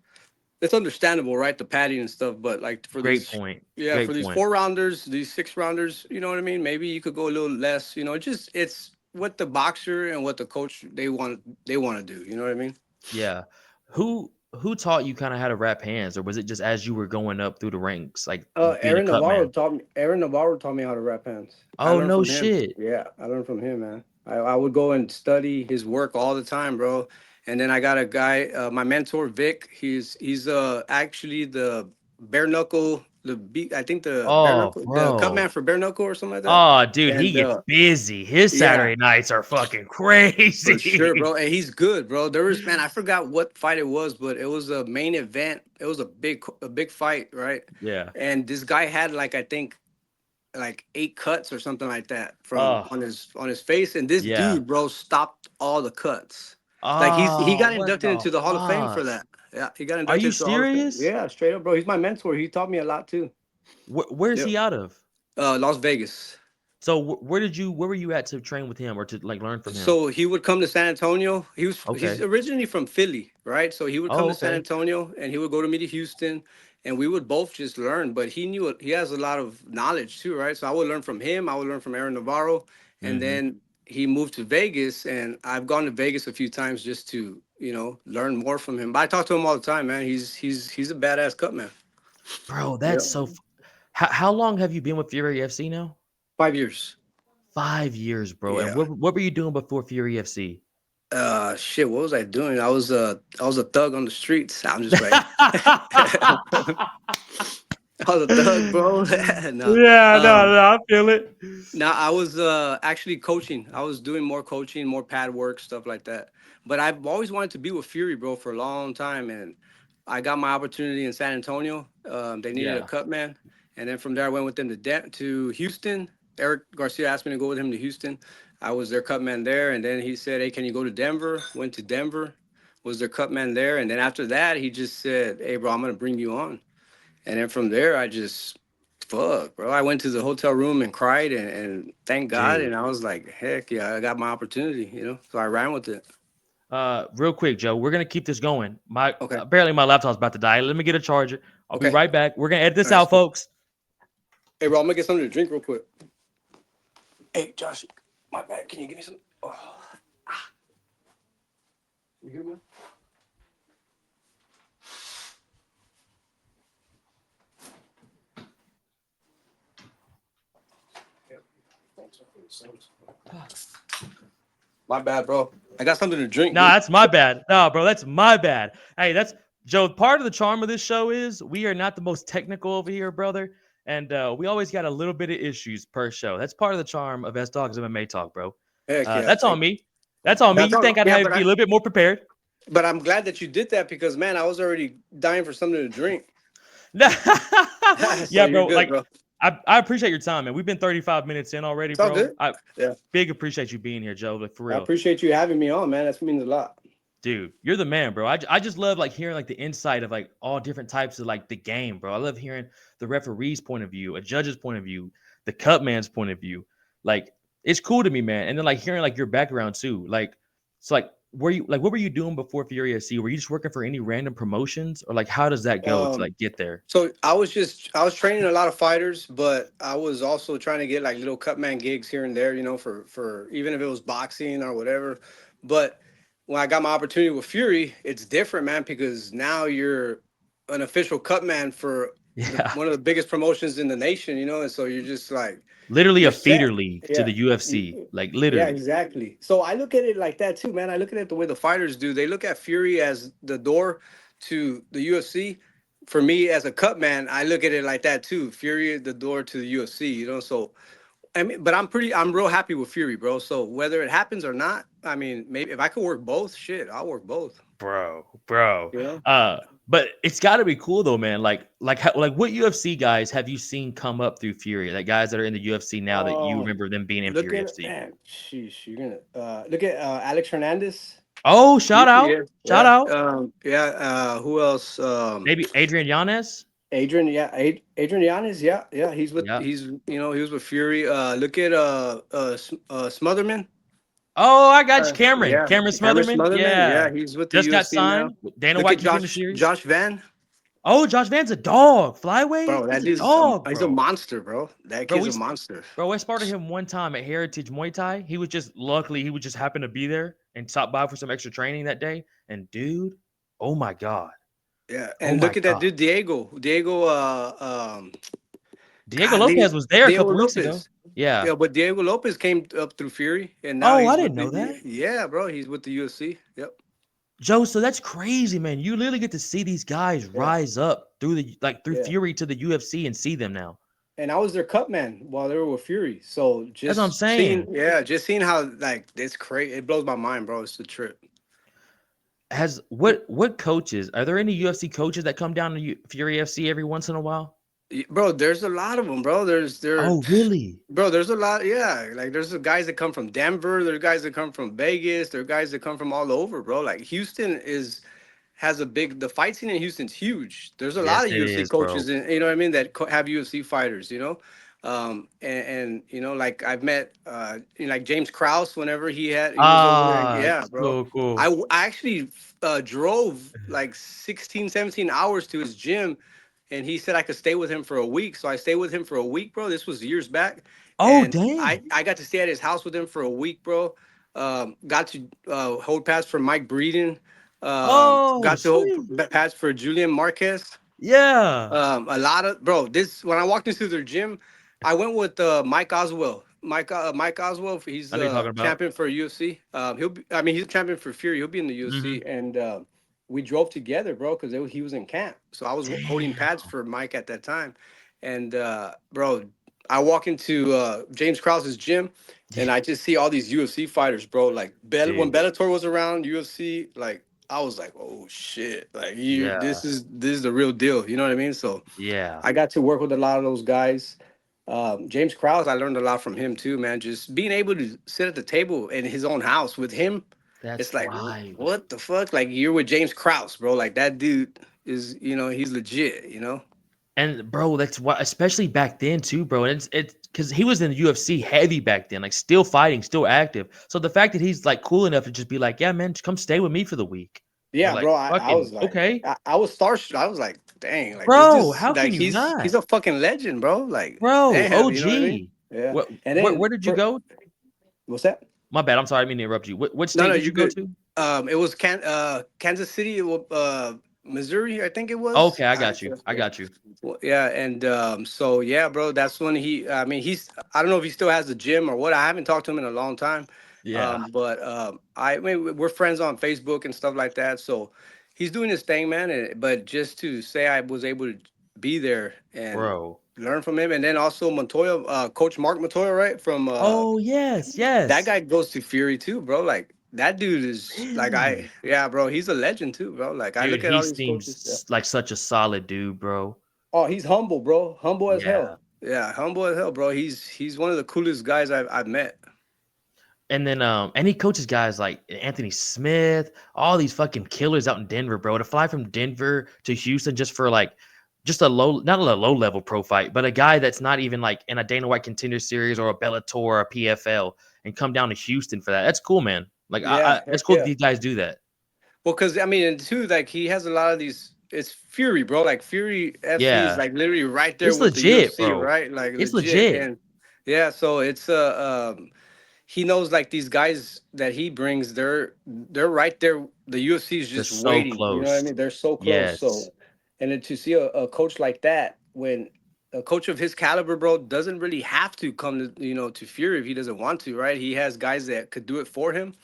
it's understandable, right? The padding and stuff. But like for great these, point. yeah, for Great these point. 4 rounders, these 6 rounders, you know what I mean? Maybe you could go a little less. It's what the boxer and what the coach they want to do. You know what I mean? Yeah. Who taught you kind of how to wrap hands, or was it just as you were going up through the ranks, like being a Aaron cut Navarro man? taught me. Aaron Navarro taught me how to wrap hands. I Oh, learned no from him. shit. Yeah, I learned from him, man. I would go and study his work all the time, bro. And then I got a guy, my mentor Vic. He's actually the bare knuckle, I think the bare Oh, knuckle, the cut bro. man for bare knuckle or something like that. Oh, dude, he And gets busy. His yeah, Saturday nights are fucking for sure, crazy. bro. And he's good, bro. There was, man, I forgot what fight it was, but it was a main event. It was a big fight, right? Yeah. And this guy had like, I think, like 8 cuts or something like that from Oh, on his face, and this yeah. dude, bro, stopped all the cuts. Like he Oh, got what inducted the into the Hall of Fame for fuck? that. Yeah, he got Are you inducted into the Hall of Fame. serious? Yeah, straight up, bro. He's my mentor. He taught me a lot too. Where's Yep. he out of? Las Vegas. So where were you at to train with him or to like learn from him? So he would come to San Antonio. He's Okay. originally from Philly, right? So he would come Oh, to San okay. Antonio and he would go to me to Houston, and we would both just learn. But he has a lot of knowledge too, right? So I would learn from him. I would learn from Aaron Navarro, and Mm-hmm. then he moved to Vegas, and I've gone to Vegas a few times just to learn more from him. But I talk to him all the time, man. He's a badass cut man. Bro, Yeah, that's so. How long have you been with Fury FC now? 5 years. 5 years, bro. And Yeah. what were you doing before Fury FC? Shit, what was I doing? I was a thug on the streets. I'm just playing. I was a thug, bro. No. Yeah, no, Um, no, I feel it. now I was actually coaching. I was doing more coaching, more pad work, stuff like that. But I've always wanted to be with Fury, bro, for a long time, and I got my opportunity in San Antonio. They needed a Yeah. cut man, and then from there I went with them to Houston. Eric Garcia asked me to go with him to Houston. I was their cut man there, and then he said, "Hey, can you go to Denver?" Went to Denver, was their cut man there, and then after that he just said, "Hey, bro, I'm gonna bring you on." And then from there, I just, fuck, bro. I went to the hotel room and cried and thank God. Dude. And I was like, heck yeah, I got my opportunity. So I ran with it. Real quick, Joe, we're gonna keep this going. My Okay. apparently my laptop's about to die. Let me get a charger. I'll be Okay. right back. We're gonna edit All this right. out, Sweet. folks. Hey, bro, I'm gonna get something to drink real quick. Hey, Josh, my bad. Can you give me some? Oh, you good, man? My bad, bro. I got something to drink, Nah, dude. that's my bad. Nah, bro, that's my bad. Hey, that's Joe. Part of the charm of this show is we are not the most technical over here, brother, and we always got a little bit of issues per show. That's part of the charm of S Dogs MMA Talk, bro. Heck yeah. That's on me. That's on me. That's You all. think I'd Yeah, have to be a little bit more prepared? but I'm glad that you did that because man, I was already dying for something to drink. So Yeah, you're bro. good, Like, bro. I appreciate your time, man. We've been 35 minutes in already, It's all bro. good. I Yeah. big appreciate you being here, Joe. Like for I real, appreciate you having me on, man. That means a lot. dude. You're the man, bro. I just love like hearing like the insight of like all different types of like the game, bro. I love hearing the referee's point of view, a judge's point of view, the cut man's point of view. Like it's cool to me, man. And then like hearing like your background too. Like it's like were you like what were you doing before Fury SC? Were you just working for any random promotions or like how does that go to Um, like get there? so I was training a lot of fighters, but I was also trying to get like little cutman gigs here and there, you know, for even if it was boxing or whatever. But when I got my opportunity with Fury, it's different, man, because now you're an official cutman for Yeah. one of the biggest promotions in the nation, you know, and so you're just like Literally a you're feeder set. league to Yeah. the UFC. Like Yeah, literally. exactly. So I look at it like that too, man. I look at it the way the fighters do. They look at Fury as the door to the UFC. For me, as a cut man, I look at it like that too. Fury, the door to the UFC. You know, so I mean, but I'm real happy with Fury, bro. So whether it happens or not, I mean, maybe if I could work both, shit, I'll work both. Bro. You know. But it's got to be cool though, man. Like what UFC guys have you seen come up through Fury? Like guys that are in the UFC now that you Um, remember them being in look Fury at FC. man, sheesh, you're gonna look at Alex Hernandez. Oh, shout out, Yeah, shout yeah, out. yeah. Who else? Maybe Adrian Yanez. Adrian, yeah, Adrian Yanez, yeah, yeah. Yeah. He was with Fury. Look at Smotherman. Oh, I got you, Cameron. Yeah, Cameron Cameron Smotherman. Smotherman. Yeah, Yeah, he's with the just got UFC now. signed. Dana Look White at keeping him in the series. Josh Van, Oh, Josh Van's a dog. Flyweight. bro. He's That a dude's dog, he's a bro. monster, bro. That Bro, kid's we a monster. Bro, I spotted him one time at Heritage Muay Thai. He was just luckily he would just happen to be there and stop by for some extra training that day. And dude, oh my god, Yeah, oh and my look at that god, dude Diego. Diego Golly, Lopez was there a Diego couple weeks ago. Lopez. Yeah. Yeah, but Diego Lopez came up through Fury, and now Oh, I he's didn't with know the that, yeah, bro. He's with the UFC. Yep. Joe. So that's crazy, man. You literally get to see these guys Yeah. rise up through through Yeah. Fury to the UFC and see them now. And I was their cut man while they were with Fury. So That's what I'm just seeing, saying. yeah, just seeing how like it's crazy. It blows my mind, bro. It's a trip. Has what coaches are there any UFC coaches that come down to Fury FC every once in a while? Bro, there's a lot of them, bro. Oh, really? Bro, there's a lot. Yeah, like there's the guys that come from Denver. There's guys that come from Vegas. There are guys that come from all over, bro. Like Houston has a big the fight scene in Houston's huge. There's a Yes, lot of it UFC is, bro. coaches, and you know what I mean, that have UFC fighters. You know, and you know, like I've met you know, like James Krause whenever he was over there. Ah, Yeah, bro. so cool. I actually drove like 16, 17 hours to his gym, and he said I could stay with him for a week. So I stayed with him for a week, bro. This was years back, Oh, and dang. I got to stay at his house with him for a week, bro. Got to hold pads for Mike Breeden. Oh, Got to hold sweet. pads for Julian Marquez. Yeah. A lot of bro. This when I walked into their gym, I went with Mike Oswell. Mike Oswell. He's I know you're talking about. champion for UFC. I mean, he's a champion for Fury. He'll be in the Mhm. UFC, and we drove together, bro, because he was in camp. So I was holding Damn. pads for Mike at that time, and bro, I walk into James Krause's gym, and Yeah, I just see all these UFC fighters, bro. Like when dude. Bellator was around, UFC, like I was like, oh shit, like Yeah. this is the real deal. You know what I mean? So Yeah. I got to work with a lot of those guys. James Krause, I learned a lot from him too, man. Just being able to sit at the table in his own house with him, That's it's like, wild. what the fuck? Like you're with James Krause, bro. Like that dude is, you know, he's legit, you know. And bro, that's why, especially back then too, bro. And it's because he was in the UFC heavy back then, like still fighting, still active. So the fact that he's like cool enough to just be like, yeah, man, just come stay with me for the week. You're Yeah, like, bro. I fucking was like, okay, I was starstruck. I was like, dang, like this bro. just How can like you not, he's a fucking legend, bro. Like, bro? damn, you know what I mean? OG. Yeah. What? And Where, then where did you for go? what's that? My bad. I'm sorry. I didn't mean to interrupt you. What No, state no, did you're you go good. to? It was Kansas City, Missouri, I think it was. Okay, I got you. I Yeah. got you. Well, yeah, and so yeah, bro. That's when I mean, I don't know if he still has the gym or what. I haven't talked to him in a long time. Yeah, But I mean, we're friends on Facebook and stuff like that. So he's doing his thing, man. But just to say, I was able to be there and bro. learn from him, and then also Montoya, Coach Mark Montoya, right from Oh yes, that yes. guy goes to Fury too, bro. Like that dude is like Really, yeah, bro. He's a legend too, bro. Like I dude. look at He all these coaches. Yeah. seems like such a solid dude, bro. Oh, he's humble, bro. Humble as Yeah. hell. Yeah, humble as hell, bro. He's one of the coolest guys I've met. And then and he coaches guys like Anthony Smith, all these fucking killers out in Denver, bro. To fly from Denver to Houston just for like just a low, not a low level pro fight, but a guy that's not even like in a Dana White contender series or a Bellator or a PFL and come down to Houston for that. That's cool, man. Like Yeah, it's heck cool that yeah. these guys do that. Well, because I mean, and too, like he has a lot of these. It's Fury, bro. Like Fury FC is Yeah. like literally right there It's with the legit, UFC, bro. right? Like It's legit, legit. and yeah. So it's he knows like these guys that he brings. They're right there. The UFC is They're just so waiting. You know what I close. mean? They're so close. Yes. So, and then to see a coach like that when. A coach of his caliber, bro, doesn't really have to come to to Fury if he doesn't want to, right? He has guys that could do it for him,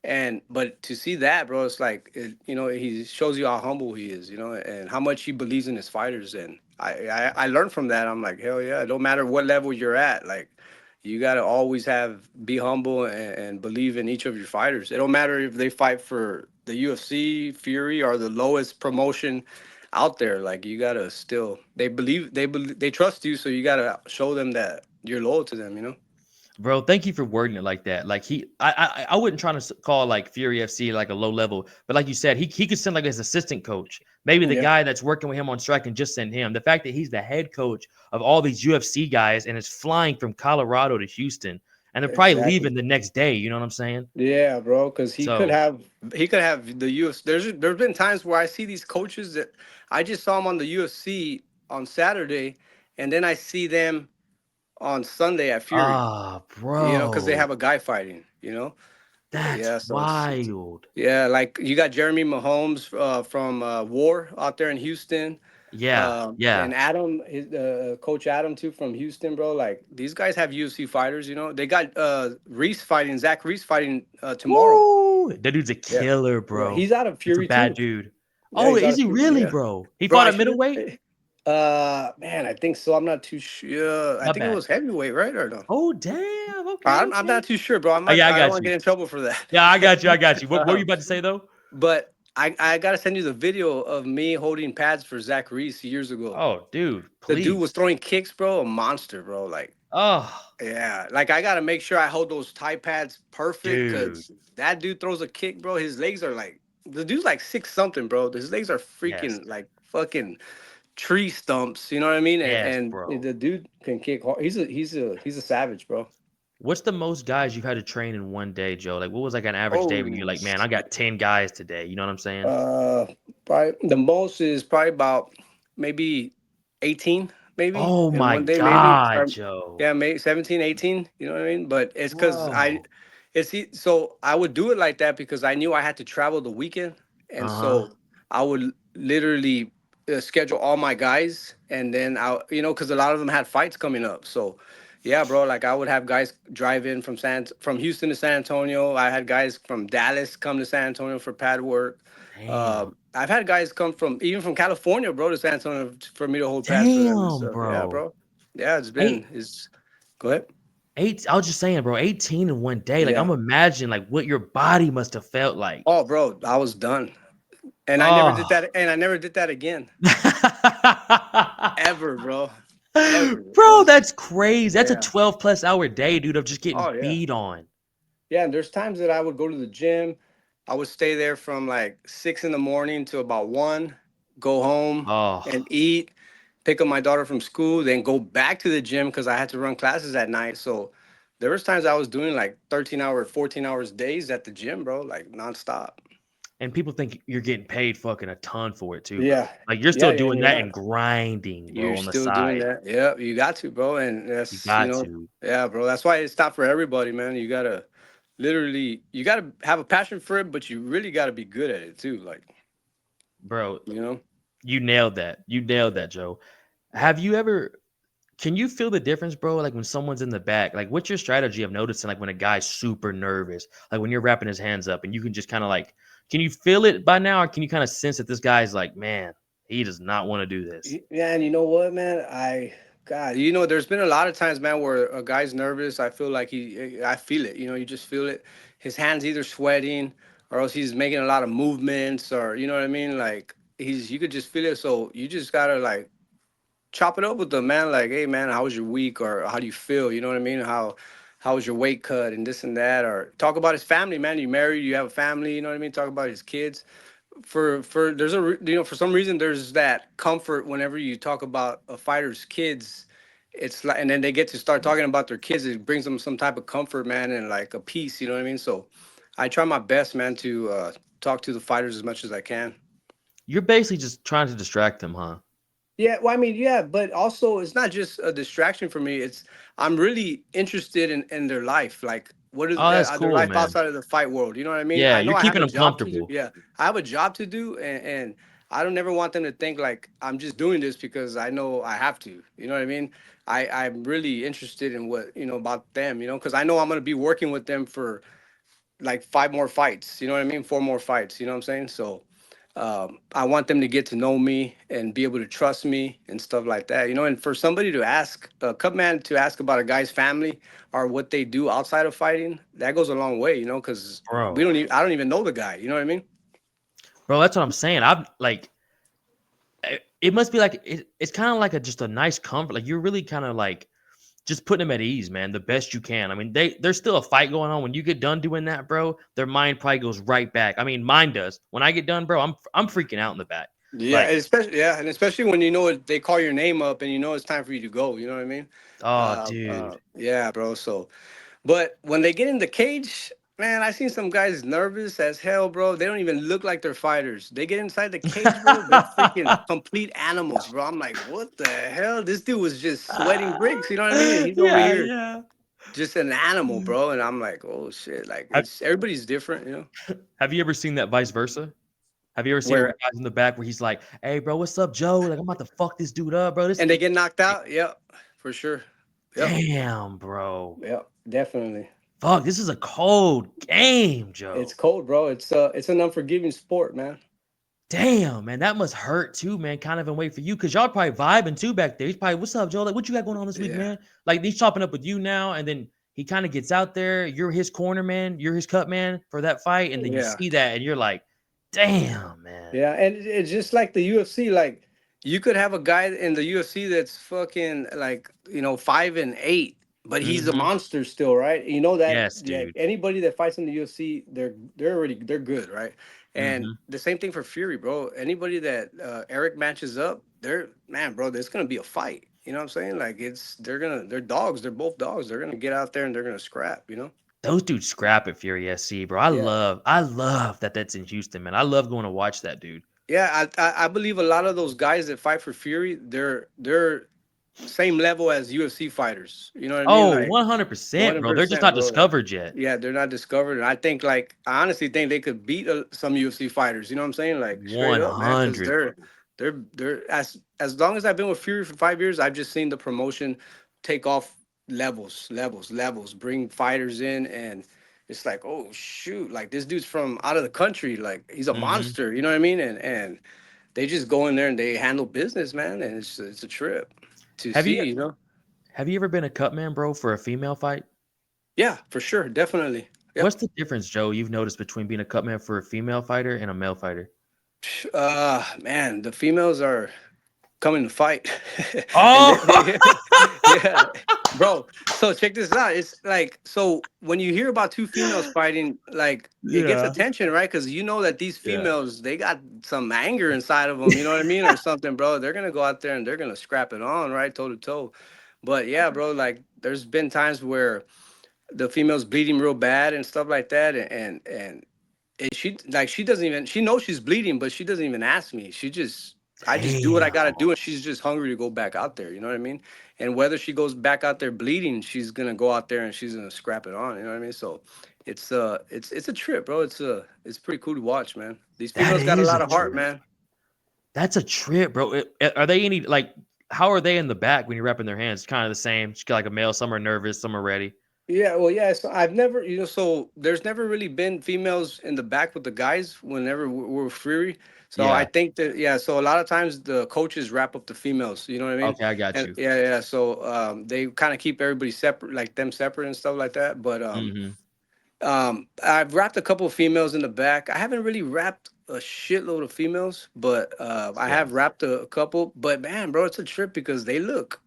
and but to see that, bro, it's like he shows you how humble he is, and how much he believes in his fighters. And I learned from that. I'm like, hell yeah, it don't matter what level you're at, like you gotta always be humble and believe in each of your fighters. It don't matter if they fight for the UFC, Fury, or the lowest promotion out there. Like you gotta still they trust you, so you gotta show them that you're loyal to them. Bro, thank you for wording it like that. Like I wouldn't try to call like Fury FC like a low level, but like you said, he could send like his assistant coach, maybe the Yeah, guy that's working with him on strike, and just send him. The fact that he's the head coach of all these UFC guys and is flying from Colorado to Houston, and they're probably exactly. leaving the next day. You know what I'm saying? Yeah, bro, because So, he could have the UFC. There's been times where I see these coaches that I just saw them on the UFC on Saturday, and then I see them on Sunday at Fury. Because they bro, have a guy fighting. that's Yeah. So it's wild. yeah, like you got Jeremy Mahomes from War out there in Houston. Yeah, yeah, And Adam, Coach Adam too from Houston, bro. Like these guys have UFC fighters. They got Zach Reese fighting tomorrow. woo! That dude's a Yeah, killer, yeah. bro. He's out of That's a Fury bad too. dude. Yeah, Oh, he's out is of he Fury. really, Yeah, bro? He bro. fought I at should. middleweight. Man, I think so. I'm not too sure. I My think it bad. was heavyweight, right or no? Oh, damn. Okay, I'm okay. not too sure, bro. Oh, yeah, I I don't got want to you. get in trouble for that. Yeah, I got you. I got you. What were you um, about to say though? but I gotta send you the video of me holding pads for Zach Reese years ago. Oh, dude, The dude was please. throwing kicks, bro. A monster, bro. Like, Oh, yeah. Like, I got to make sure I hold those Thai pads perfect dude. because that dude throws a kick, bro. His legs are like, the dude's like six something, bro. His legs are Yes. freaking like fucking tree stumps. You know what I mean? Yes, And bro. the dude can kick hard. He's a savage, bro. What's the most guys you've had to train in one day, Joe? Like, what was like an average day where you're Oh, like, man, I got 10 guys today. You know what I'm saying? uh, probably the most is probably about maybe 18, maybe Oh in my one day, maybe. God, Or, Joe. yeah, maybe 17, 18. You know what I mean? But it's because Bro. so I would do it like that because I knew I had to travel the weekend. And Uh-huh. so I would literally schedule all my guys. And then because a lot of them had fights coming up. So yeah, bro, like I would have guys drive in from Houston to San Antonio. I had guys from Dallas come to San Antonio for pad work. Damn. I've had guys come from even from California, bro, to San Antonio for me to hold pads for them and Damn, stuff. Yeah, bro. bro. Yeah, Eight, it's go ahead. I was just saying, bro, 18 in one day. Like, Yeah. I'm imagining like what your body must have felt like. Oh, bro, I was done. And I never did Oh. that and I never did that again. Ever, bro. Ever. It Bro, was that's crazy. That's a yeah. 12 plus hour day, dude, of just getting Oh yeah. beat on. Yeah, and there's times that I would go to the gym. I would stay there from like 6 in the morning to about 1, go home Oh, and eat, pick up my daughter from school, then go back to the gym because I had to run classes at night. So there was times I was doing like 13-hour, 14 hours days at the gym, bro, like nonstop. And people think you're getting paid fucking a ton for it too. Yeah. Like you're Yeah, still and doing you're that not. and grinding, You're bro, on the still doing side. that. Yeah, you got to, bro. And You that's, got to, yeah, bro. That's why it's not for everybody, man. You gotta literally, you gotta have a passion for it, but you really gotta be good at it too. Like, bro. you know? You nailed that. You nailed Yeah. that, Joe. Yeah. Have you ever? Can you feel the difference, bro? Like when someone's in the back, like what's your strategy of noticing, like when a guy's super nervous, like when you're wrapping his hands up, and you can just kind of like, can you feel it by now, or can you kind of sense that this guy's like, man, he does not want to do this? Yeah, and you know what, man? God, there's been a lot of times, man, where a guy's nervous. I feel like I feel it. You just feel it. His hands either sweating, or else he's making a lot of movements, or you know what I mean. Like you could just feel it. So you just gotta like chop it up with them, man. Like, hey, man, how was your week, or how do you feel? You know what I mean? How was your weight cut, and this and that, or talk about his family, man. You married, you have a family. You know what I mean? Talk about his kids for there's for some reason there's that comfort whenever you talk about a fighter's kids. It's like, and then they get to start talking about their kids, it brings them some type of comfort, man, and like a peace, you know what I mean? So I try my best, man, to talk to the fighters as much as I can. You're basically just trying to distract them, huh? Yeah, well, I mean, yeah, but also it's not just a distraction for me. It's I'm really interested in their life, like what is Oh, that's their cool, life man. outside of the fight world. You know what I mean? Yeah, I know you're I have keeping a them job to do. comfortable, Yeah, I have a job to do, and I don't ever want them to think like I'm just doing this because I know I have to. You know what I mean? I'm really interested in what about them. Because I know I'm gonna be working with them for like 5 more fights. You know what I mean? 4 more fights. You know what I'm saying? So I want them to get to know me and be able to trust me and stuff like that. And for somebody to ask a Cutman to ask about a guy's family or what they do outside of fighting, that goes a long way. Because bro. I don't even know the guy. You know what I mean? Bro, that's what I'm saying. I've like it must be like it's kind of like just a nice comfort. Like you're really kind of like just putting them at ease, man, the best you can. I mean, there's still a fight going on. When you get done doing that, bro, their mind probably goes right back. I mean, mine does. When I get done, bro, I'm freaking out in the back. Yeah, Like, and especially when they call your name up and it's time for you to go. You know what I mean? oh, dude. Yeah, bro. So but when they get in the cage, man, I seen some guys nervous as hell, bro. They don't even look like they're fighters. They get inside the cage, bro. They're freaking complete animals, bro. I'm like, what the hell? This dude was just sweating bricks, you know what I mean? And he's over Yeah, here yeah. just an animal, bro. And I'm like, oh shit. Like Have, it's everybody's different. have you ever seen that vice versa? Have you ever seen it where Where guys in the back where he's like, "Hey, bro, what's up, Joe? Like, I'm about to fuck this dude up, bro. This and they get knocked out? Yep, for sure. Yep. damn, bro. Yep. Definitely. Fuck, this is a cold game, It's Joe. cold, bro. It's an unforgiving sport, man. Damn, man, that must hurt too, man. Kind of in wait for you because y'all probably vibing too back there. He's probably, "What's up, Joe? Like, what you got going on this week, Yeah. man?" Like, he's chopping up with you now, and then he kind of gets out there. You're his corner man. You're his cut man for that fight, and then you Yeah. see that, and you're like, "Damn, man." Yeah, and it's just like the UFC. Like you could have a guy in the UFC that's fucking like 5-8, but he's a Mm-hmm. monster still, right? You know that Yes, yeah, dude. anybody that fights in the UFC, they're good, right? And Mm-hmm. the same thing for Fury, bro. Anybody that Eric matches up, they're man, bro. There's gonna be a fight. You know what I'm saying? Like they're dogs. They're both dogs. They're gonna get out there and they're gonna scrap. Those dudes scrap at Fury SC, bro. Yeah. I love that that's in Houston, man. I love going to watch that dude. Yeah, I believe a lot of those guys that fight for Fury, they're same level as UFC fighters. You know what I mean? Oh, Like 100%, bro. They're just 100%, not bro. discovered yet. Yeah, they're not discovered, and I think I honestly think they could beat some UFC fighters. You know what I'm saying? Like straight up, man, because 100. they're as long as I've been with Fury for 5 years, I've just seen the promotion take off levels, bring fighters in, and it's like, oh shoot, like this dude's from out of the country, like he's a Mm-hmm. monster. You know what I mean? And they just go in there and they handle business, man, and it's a trip to Have you see. have you ever been a cut man, bro, for a female fight? Yeah, for sure, definitely. Yep. What's the difference, Joe, you've noticed between being a cut man for a female fighter and a male fighter? Man, the females are coming to fight, and Oh, yeah, bro. So check this out. It's like, so when you hear about two females fighting, like it gets Yeah. attention, right? Because you know that these Yeah. females, they got some anger inside of them. You know what I mean, or something, bro. They're gonna go out there and they're gonna scrap it on, right, toe to toe. But yeah, bro, like there's been times where the female's bleeding real bad and stuff like that, and she, like, she doesn't even, she knows she's bleeding, but she doesn't even ask me. She just, I just do what I gotta Damn. do, and she's just hungry to go back out there. You know what I mean? And whether she goes back out there bleeding, she's gonna go out there and she's gonna scrap it on. You know what I mean? So it's a trip, bro. It's pretty cool to watch, man. These That females got a is lot a of heart, trip. man. That's a trip, bro. Are they any like? How are they in the back when you're wrapping their hands? Kind of the same. Just like a male. Some are nervous. Some are ready. Yeah, well, yeah. So I've never, so there's never really been females in the back with the guys whenever we're free. So I Yeah. think that, yeah. So a lot of times the coaches wrap up the females. You know what I mean? Okay, I got And you. yeah, yeah. So they kind of keep everybody separate, like them separate and stuff like that. But Hmm. I've wrapped a couple of females in the back. I haven't really wrapped a shitload of females, but I Yeah. have wrapped a couple. But man, bro, it's a trip because they look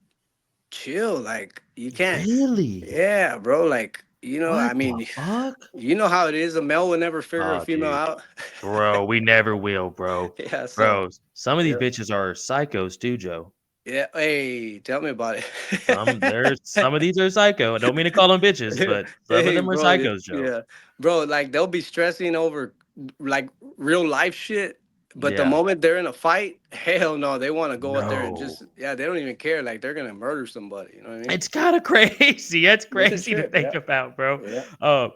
chill. Like you can't. Really? Yeah, bro. Like, I What the mean, fuck? you know how it is. A male will never figure a Oh, female dude, out. bro, we never will, bro. Yeah. So Bro, some of these yeah, bitches are psychos too, Joe. yeah. Hey, tell me about There's it. some of these are psycho. I don't mean to call them bitches, but some of Hey, them are bro. psychos, Joe. Yeah, bro. Like they'll be stressing over like real life shit, but the Yeah. moment they're in a fight, hell no, they want to go out there and No. just, yeah, they don't even care. Like they're gonna murder somebody. You know what I mean? It's kind of crazy. That's It's a crazy to trip. think Yeah. about, bro. Yeah. Uh,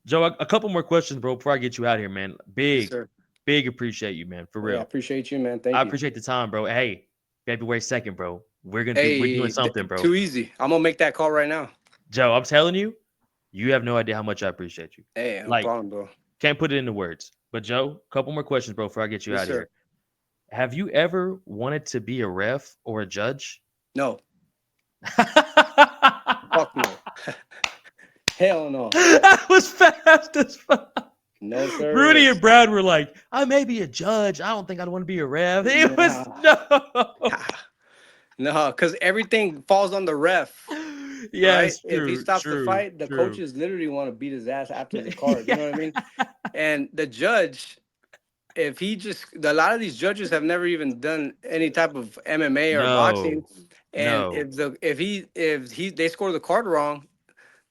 Joe, a couple more questions, bro, before I get you out here, man. Yes, Big, sir. big appreciate you, man, for Hey, I real. appreciate you, man. I Thank you. appreciate the time, bro. Hey, February 2nd, bro. We're doing Hey, something, bro. too easy. I'm gonna make that call right now. Joe, I'm telling you, you have no idea how much I appreciate you. Hey, no Like, problem, bro. can't put it into words. But Joe, couple more questions, bro, before I get you Yes, out of sir. here. Have you ever wanted to be a ref or a judge? No, That fuck no. Hell no. was fast as fuck. No, sir. Rudy and Brad were like, I may be a judge. I don't think I'd want to be a ref. It was Nah. no. No, because everything falls on the ref, right? Yes, If he true, stops the true, fight, the true. coaches literally want to beat his ass after the card. You know what I Yeah. mean? And the judge, if he just, a lot of these judges have never even done any type of MMA or boxing, No, and no. if he they score the card wrong,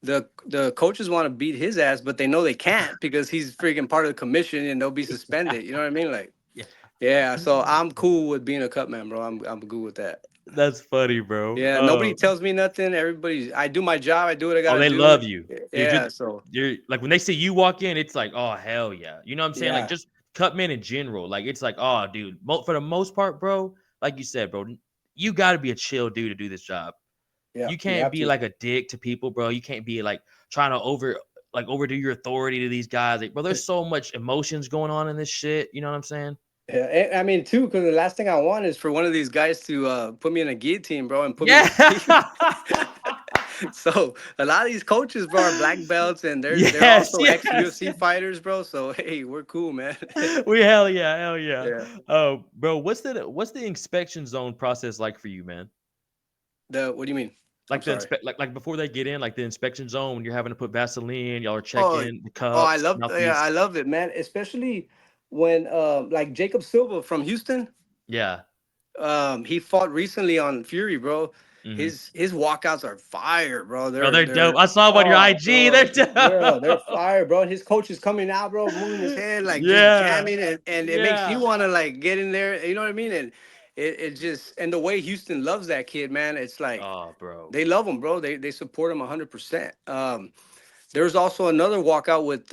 the coaches want to beat his ass, but they know they can't because he's freaking part of the commission and they'll be suspended. You know what I mean? Like, Yeah. yeah. So I'm cool with being a cut man, bro. I'm good with that. That's funny, bro. Yeah, nobody tells me nothing. Everybody, I do my job. I do what I Oh, gotta they do. love you, dude. Yeah. So You're like when they see you walk in, it's like, oh hell yeah. You know what I'm saying? Like yeah, just Cutmen in general. Like it's like, oh dude, for the most part, bro. Like you said, bro, you got to be a chill dude to do this job. yeah, You you can't have be to. like a dick to people, bro. You can't be like trying to overdo your authority to these guys. Like, bro, there's so much emotions going on in this shit. You know what I'm saying? Yeah, I mean too, because the last thing I want is for one of these guys to put me in a guillotine, bro, and put me to Yeah. sleep. So a lot of these coaches, bro, are black belts, and they're Yes, also ex yes, UFC yes. fighters, bro. So hey, we're cool, man. We hell yeah, hell yeah. Yeah. Bro, what's the inspection zone process like for you, man? The What do you mean? I'm Like the sorry. inspect like before they get in, like the inspection zone when you're having to put Vaseline, y'all are Oh, checking the oh, cups, yeah, mouthpiece. I love it, man. Especially when like Jacob Silva from Houston. Yeah. He fought recently on Fury, bro. Hmm. His walkouts are fire, bro. Bro, they're dope. They're I saw them on your oh, IG. They're bro, bro, they're dope. fire, bro. And his coach is coming out, bro, moving his head, like just Yeah. jamming, and it makes you Yeah. want to like get in there. You know what I mean? And it just, and the way Houston loves that kid, man. It's like Oh, bro. they love him, bro. They support him 100%. There's also another walkout with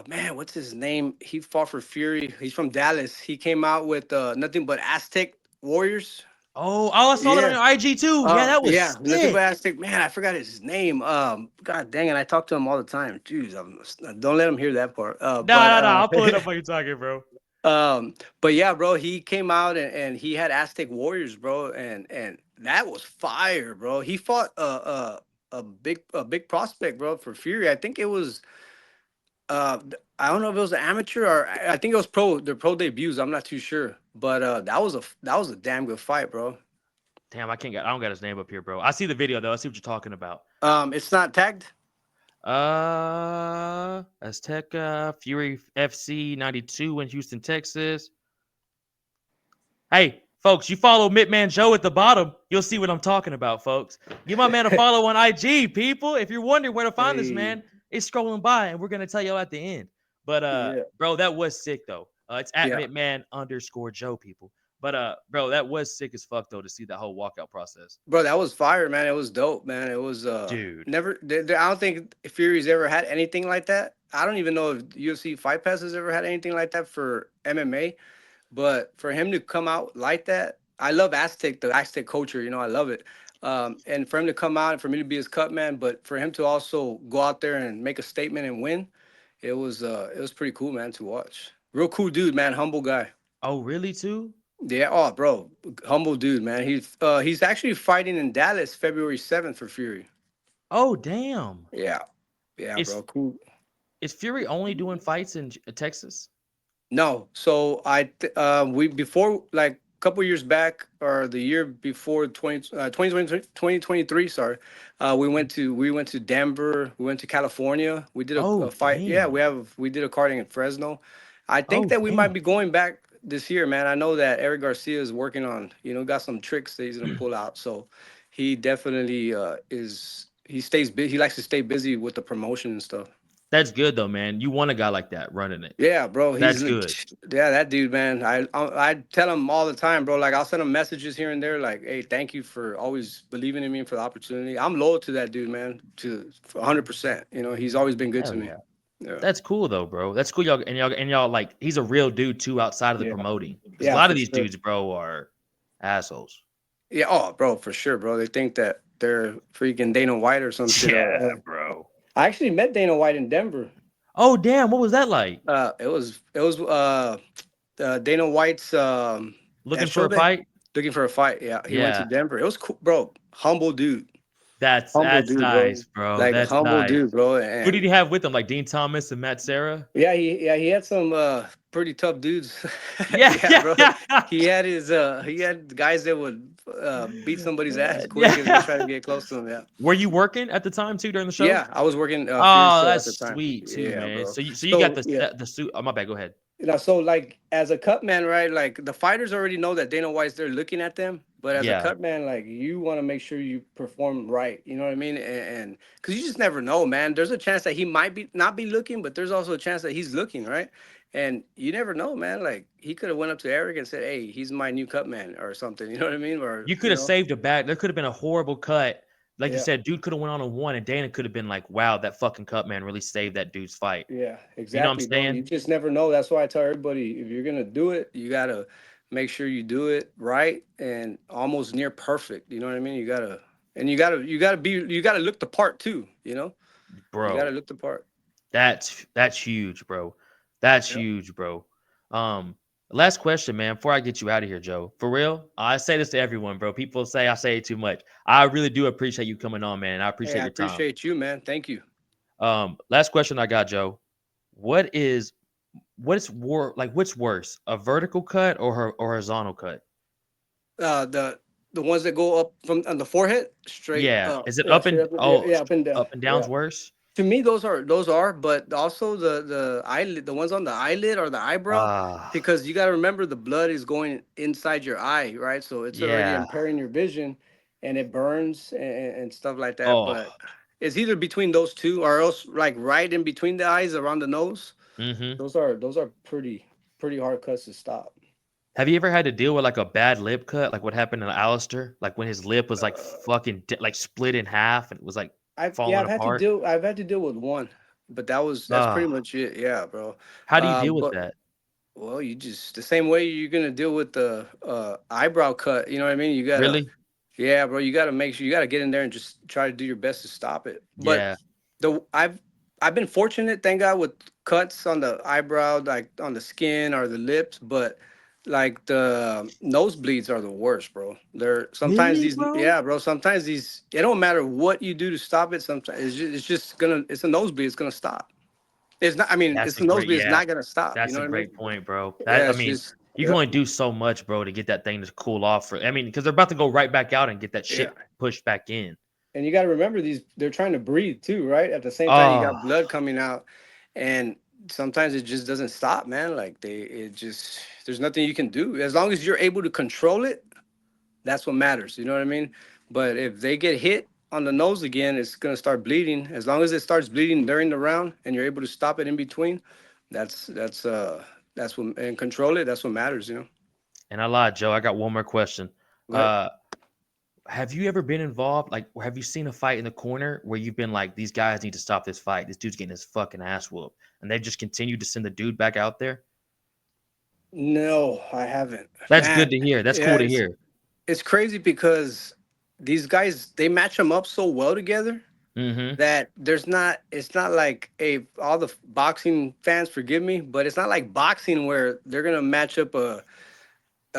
man, what's his name? He fought for Fury. He's from Dallas. He came out with nothing but Aztec Warriors. Oh, I saw that on Yeah. your IG too. Yeah, that Yeah, was nothing but sick. Aztec. Man, I forgot his name. God dang it, I talk to him all the time. Jeez, don't let him hear that part. No, no, no. I'll pull it up while you're talking, bro. But yeah, bro, he came out and he had Aztec Warriors, bro, and that was fire, bro. He fought a big prospect, bro, for Fury. I think it was I don't know if it was an amateur or I think it was pro, their pro debuts. I'm not too sure, but that was a damn good fight, bro. Damn, I don't got his name up here, bro. I see the video though. I see what you're talking about. It's not tagged. Azteca Fury FC 92 in Houston, Texas. Hey, folks, you follow Mittman Joe at the bottom, you'll see what I'm talking about, folks. Give my man a follow on IG, people. If you're wondering where to find this Hey, man, it's scrolling by, and we're gonna tell you at the end. But yeah, bro, that was sick though. It's at yeah, Mittman_Joe, people. But bro, that was sick as fuck though to see that whole walkout process, bro, that was fire, man. It was dope, man. It was dude. never. I don't think Fury's ever had anything like that. I don't even know if UFC Fight Pass has ever had anything like that for MMA. But for him to come out like that, I love Aztec, the Aztec culture. You know, I love it. And for him to come out and for me to be his cut man, but for him to also go out there and make a statement and win, it was pretty cool, man, to watch. Real cool dude, man. Humble guy. Oh, really too? Yeah. Oh, bro, humble dude, man. He's actually fighting in Dallas February 7th for Fury. Oh, damn. Yeah. Yeah, Is bro. Cool. is Fury only doing fights in Texas? No, so we before like a couple years back or the year before 2023, sorry, we went to Denver, we went to California, we did Oh, a fight. Yeah, damn. we did a carding in Fresno. I think Oh, that we might damn. be going back this year, man. I know that Eric Garcia is working on, got some tricks that he's gonna pull out. So he definitely he stays busy. He likes to stay busy with the promotion and stuff. That's good though, man. You want a guy like that running it. Yeah, bro. That's good. Yeah, that dude, man. I tell him all the time, bro. Like I'll send him messages here and there, like, "Hey, thank you for always believing in me and for the opportunity." I'm loyal to that dude, man, to 100%. He's always been good to Hell me. yeah. Yeah, That's cool though, bro. That's cool. Y'all like he's a real dude too outside of the yeah, promoting. Because a yeah, lot of for these sure. dudes, bro, are assholes. Yeah, oh, bro, for sure, bro. They think that they're freaking Dana White or some shit. Yeah, bro. I actually met Dana White in Denver. Oh damn, what was that like? It was Dana White's Looking that for show a that fight? looking for a fight. Yeah, he went to Yeah. Denver. It was cool, bro. Humble dude. Humble That's dude, bro. nice, bro. Like That's humble nice. dude, bro. Who did And he have with him? Like Dean Thomas and Matt Sarah? he had some pretty tough dudes. Yeah, Yeah, bro. yeah. He had guys that would beat somebody's ass quick if they try to Yeah. get close to him. Yeah. Were you working at the time too during the show? Yeah, I was working Fury Oh, show at the that's time. sweet too, Yeah, man. bro. So you got So yeah, the suit. Oh, my bad. Go ahead. so like as a cut man, right? Like the fighters already know that Dana White's there looking at them, but as a Yeah, cut man, like you want to make sure you perform right. You know what I mean? And because you just never know, man. There's a chance that he might be not be looking, but there's also a chance that he's looking, right? And you never know, man. Like he could have went up to Eric and said, "Hey, he's my new cut man" or something. You know what I mean? Or you could have saved a bad. There could have been a horrible cut. Like you yeah. said, dude could have went on and won, and Dana could have been like, "Wow, that fucking cut man really saved that dude's fight." Yeah, You know what I'm exactly, bro. You saying, just never know. That's why I tell everybody if you're gonna do it, you gotta make sure you do it right and almost near perfect. You know what I mean? You gotta look the part too. You gotta bro? look the part. That's huge, bro. That's Yeah. huge, bro. Last question, man. Before I get you out of here, Joe. For real, I say this to everyone, bro. People say I say it too much. I really do appreciate you coming on, man. I Hey, appreciate I your time. appreciate you, man. Thank you. Last question I got, Joe. What is what's worse, a vertical cut or horizontal cut? The ones that go up from on the forehead, straight Yeah. Is it yeah, up straight and up, yeah, yeah, up and down. up and down's Yeah. worse? To me, those are, but also the eyelid, the ones on the eyelid or the eyebrow, Ah, because you got to remember the blood is going inside your eye, right? So it's already yeah. impairing your vision, and it burns and stuff like that. Oh. But it's either between those two, or else like right in between the eyes, around the nose. Mm-hmm. Those are pretty hard cuts to stop. Have you ever had to deal with like a bad lip cut, like what happened to Alistair? Like when his lip was like Uh, fucking like split in half and it was like Yeah, falling apart. I've had to deal with one, but that's pretty Ah, much it. Yeah, bro. how do you deal with But that? well, you just the same way you're gonna deal with the eyebrow cut. You know what I mean? Really? Yeah, bro. You gotta make sure you gotta get in there and just try to do your best to stop it. But Yeah. the I've been fortunate, thank God, with cuts on the eyebrow, like on the skin or the lips. But like the nosebleeds are the worst, bro. They're sometimes Really, these, bro? yeah, bro. Sometimes these, it don't matter what you do to stop it. Sometimes it's just gonna, it's a nosebleed. It's gonna stop. It's not. I mean, That's it's a a great nosebleed. It's yeah. not gonna stop. You That's know a what I mean? great point, bro. That Yeah, I it's mean, just. You can only do so much, bro, to get that thing to cool off. I mean, because they're about to go right back out and get that Yeah. shit pushed back in. And you got to remember they're trying to breathe too, right? At the same time, you got Oh, blood coming out, and sometimes it just doesn't stop, man. Like there's nothing you can do as long as you're able to control it. That's what matters. You know what I mean? But if they get hit on the nose again, it's gonna start bleeding. As long as it starts bleeding during the round and you're able to stop it in between, that's what, and control it. That's what matters. You know. and I lied, Joe. I got one more question. But Uh, have you ever been involved? Like, have you seen a fight in the corner where you've been like, these guys need to stop this fight? This dude's getting his fucking ass whooped, and they've just continued to send the dude back out there. no, I haven't, That's good man. to hear. That's Yeah, cool to hear. it's crazy because these guys they match them up so well together Mm-hmm. that it's not like all the boxing fans forgive me, but it's not like boxing where they're gonna match up a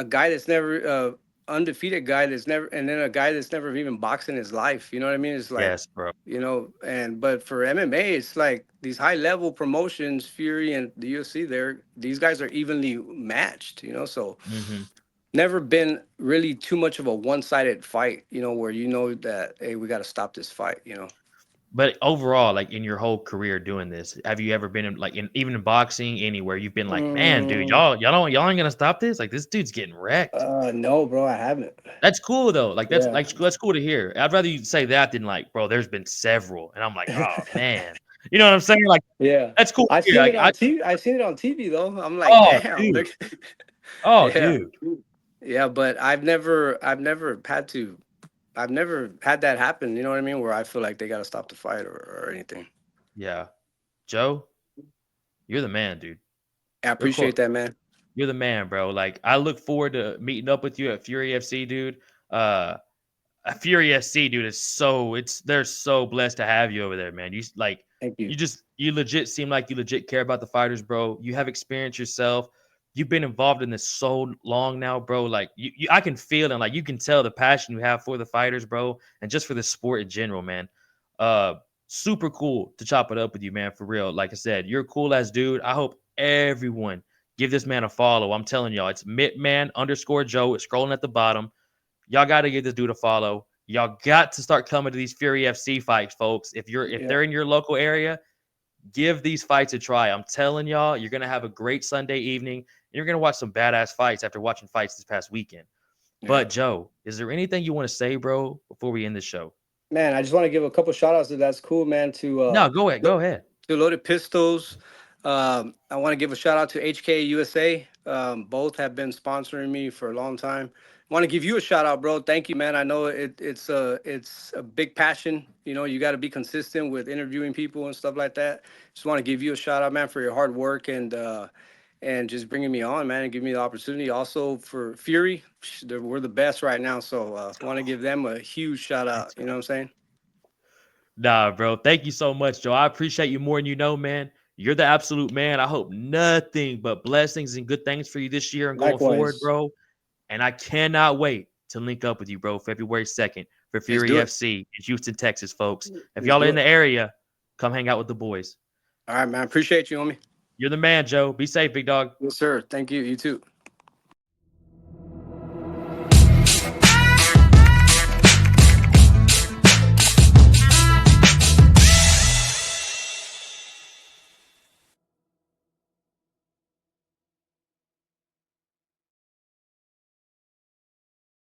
guy that's never undefeated guy that's never and then a guy that's never even boxed in his life. You know what I mean? It's like, Yes, bro. and but for MMA, it's like these high level promotions, Fury and the UFC, these guys are evenly matched, so Mm-hmm. never been really too much of a one-sided fight, where that, hey, we got to stop this fight. But overall, like in your whole career doing this, have you ever been in like in even in boxing anywhere you've been like, man, dude, Mm, y'all ain't gonna stop this? Like this dude's getting wrecked. no, bro, I haven't. That's cool though. Like Yeah. that's cool to hear. I'd rather you say that than like, bro, there's been several, and I'm like, oh man, you know what I'm saying? Like Yeah. that's cool I've to hear. seen Like it on TV. I've seen it on TV though. I'm like, oh damn. dude, Look. oh Yeah. dude, Yeah, but I've never had that happen, you know what I mean, where I feel like they got to stop the fight or anything. yeah, Joe, you're the man, dude. I You're cool. appreciate that, man. You're the man, bro. Like I look forward to meeting up with you at Fury FC, dude. Uh, Fury SC, dude, is they're so blessed to have you over there, man. Thank you. You legit seem like you legit care about the fighters, bro. You have experience yourself. You've been involved in this so long now, bro. Like I can feel and like you can tell the passion you have for the fighters, bro, and just for the sport in general, man. Uh, super cool to chop it up with you, man. For real. Like I said, you're a cool ass dude. I hope everyone give this man a follow. I'm telling y'all, it's Mittman_Joe. It's scrolling at the bottom. Y'all got to give this dude a follow. Y'all got to start coming to these Fury FC fights, folks. If Yeah. they're in your local area, give these fights a try. I'm telling y'all, you're gonna have a great Sunday evening. You're gonna watch some badass fights after watching fights this past weekend. Yeah. But Joe, is there anything you want to say, bro, before we end the show? Man, I just want to give a couple shout outs to That's Cool, man, No, go ahead. Go ahead. to Loaded Pistols. I want to give a shout out to HK USA. Both have been sponsoring me for a long time. I want to give you a shout out, bro. Thank you, man. I know it's a big passion. You got to be consistent with interviewing people and stuff like that. Just want to give you a shout out, man, for your hard work and just bringing me on, man, and giving me the opportunity. Also for Fury, we're the best right now, so want to give them a huge shout out. You know what I'm saying? Nah, bro. Thank you so much, Joe. I appreciate you more than you know, man. You're the absolute man. I hope nothing but blessings and good things for you this year and going forward, Likewise. bro. And I cannot wait to link up with you, bro, February 2nd for Let's Fury do it. FC in Houston, Texas, folks. If Let's y'all are do in it. the area, come hang out with the boys. All right, man. Appreciate you, homie. You're the man, Joe. Be safe, big dog. Yes, sir. Thank you. You too.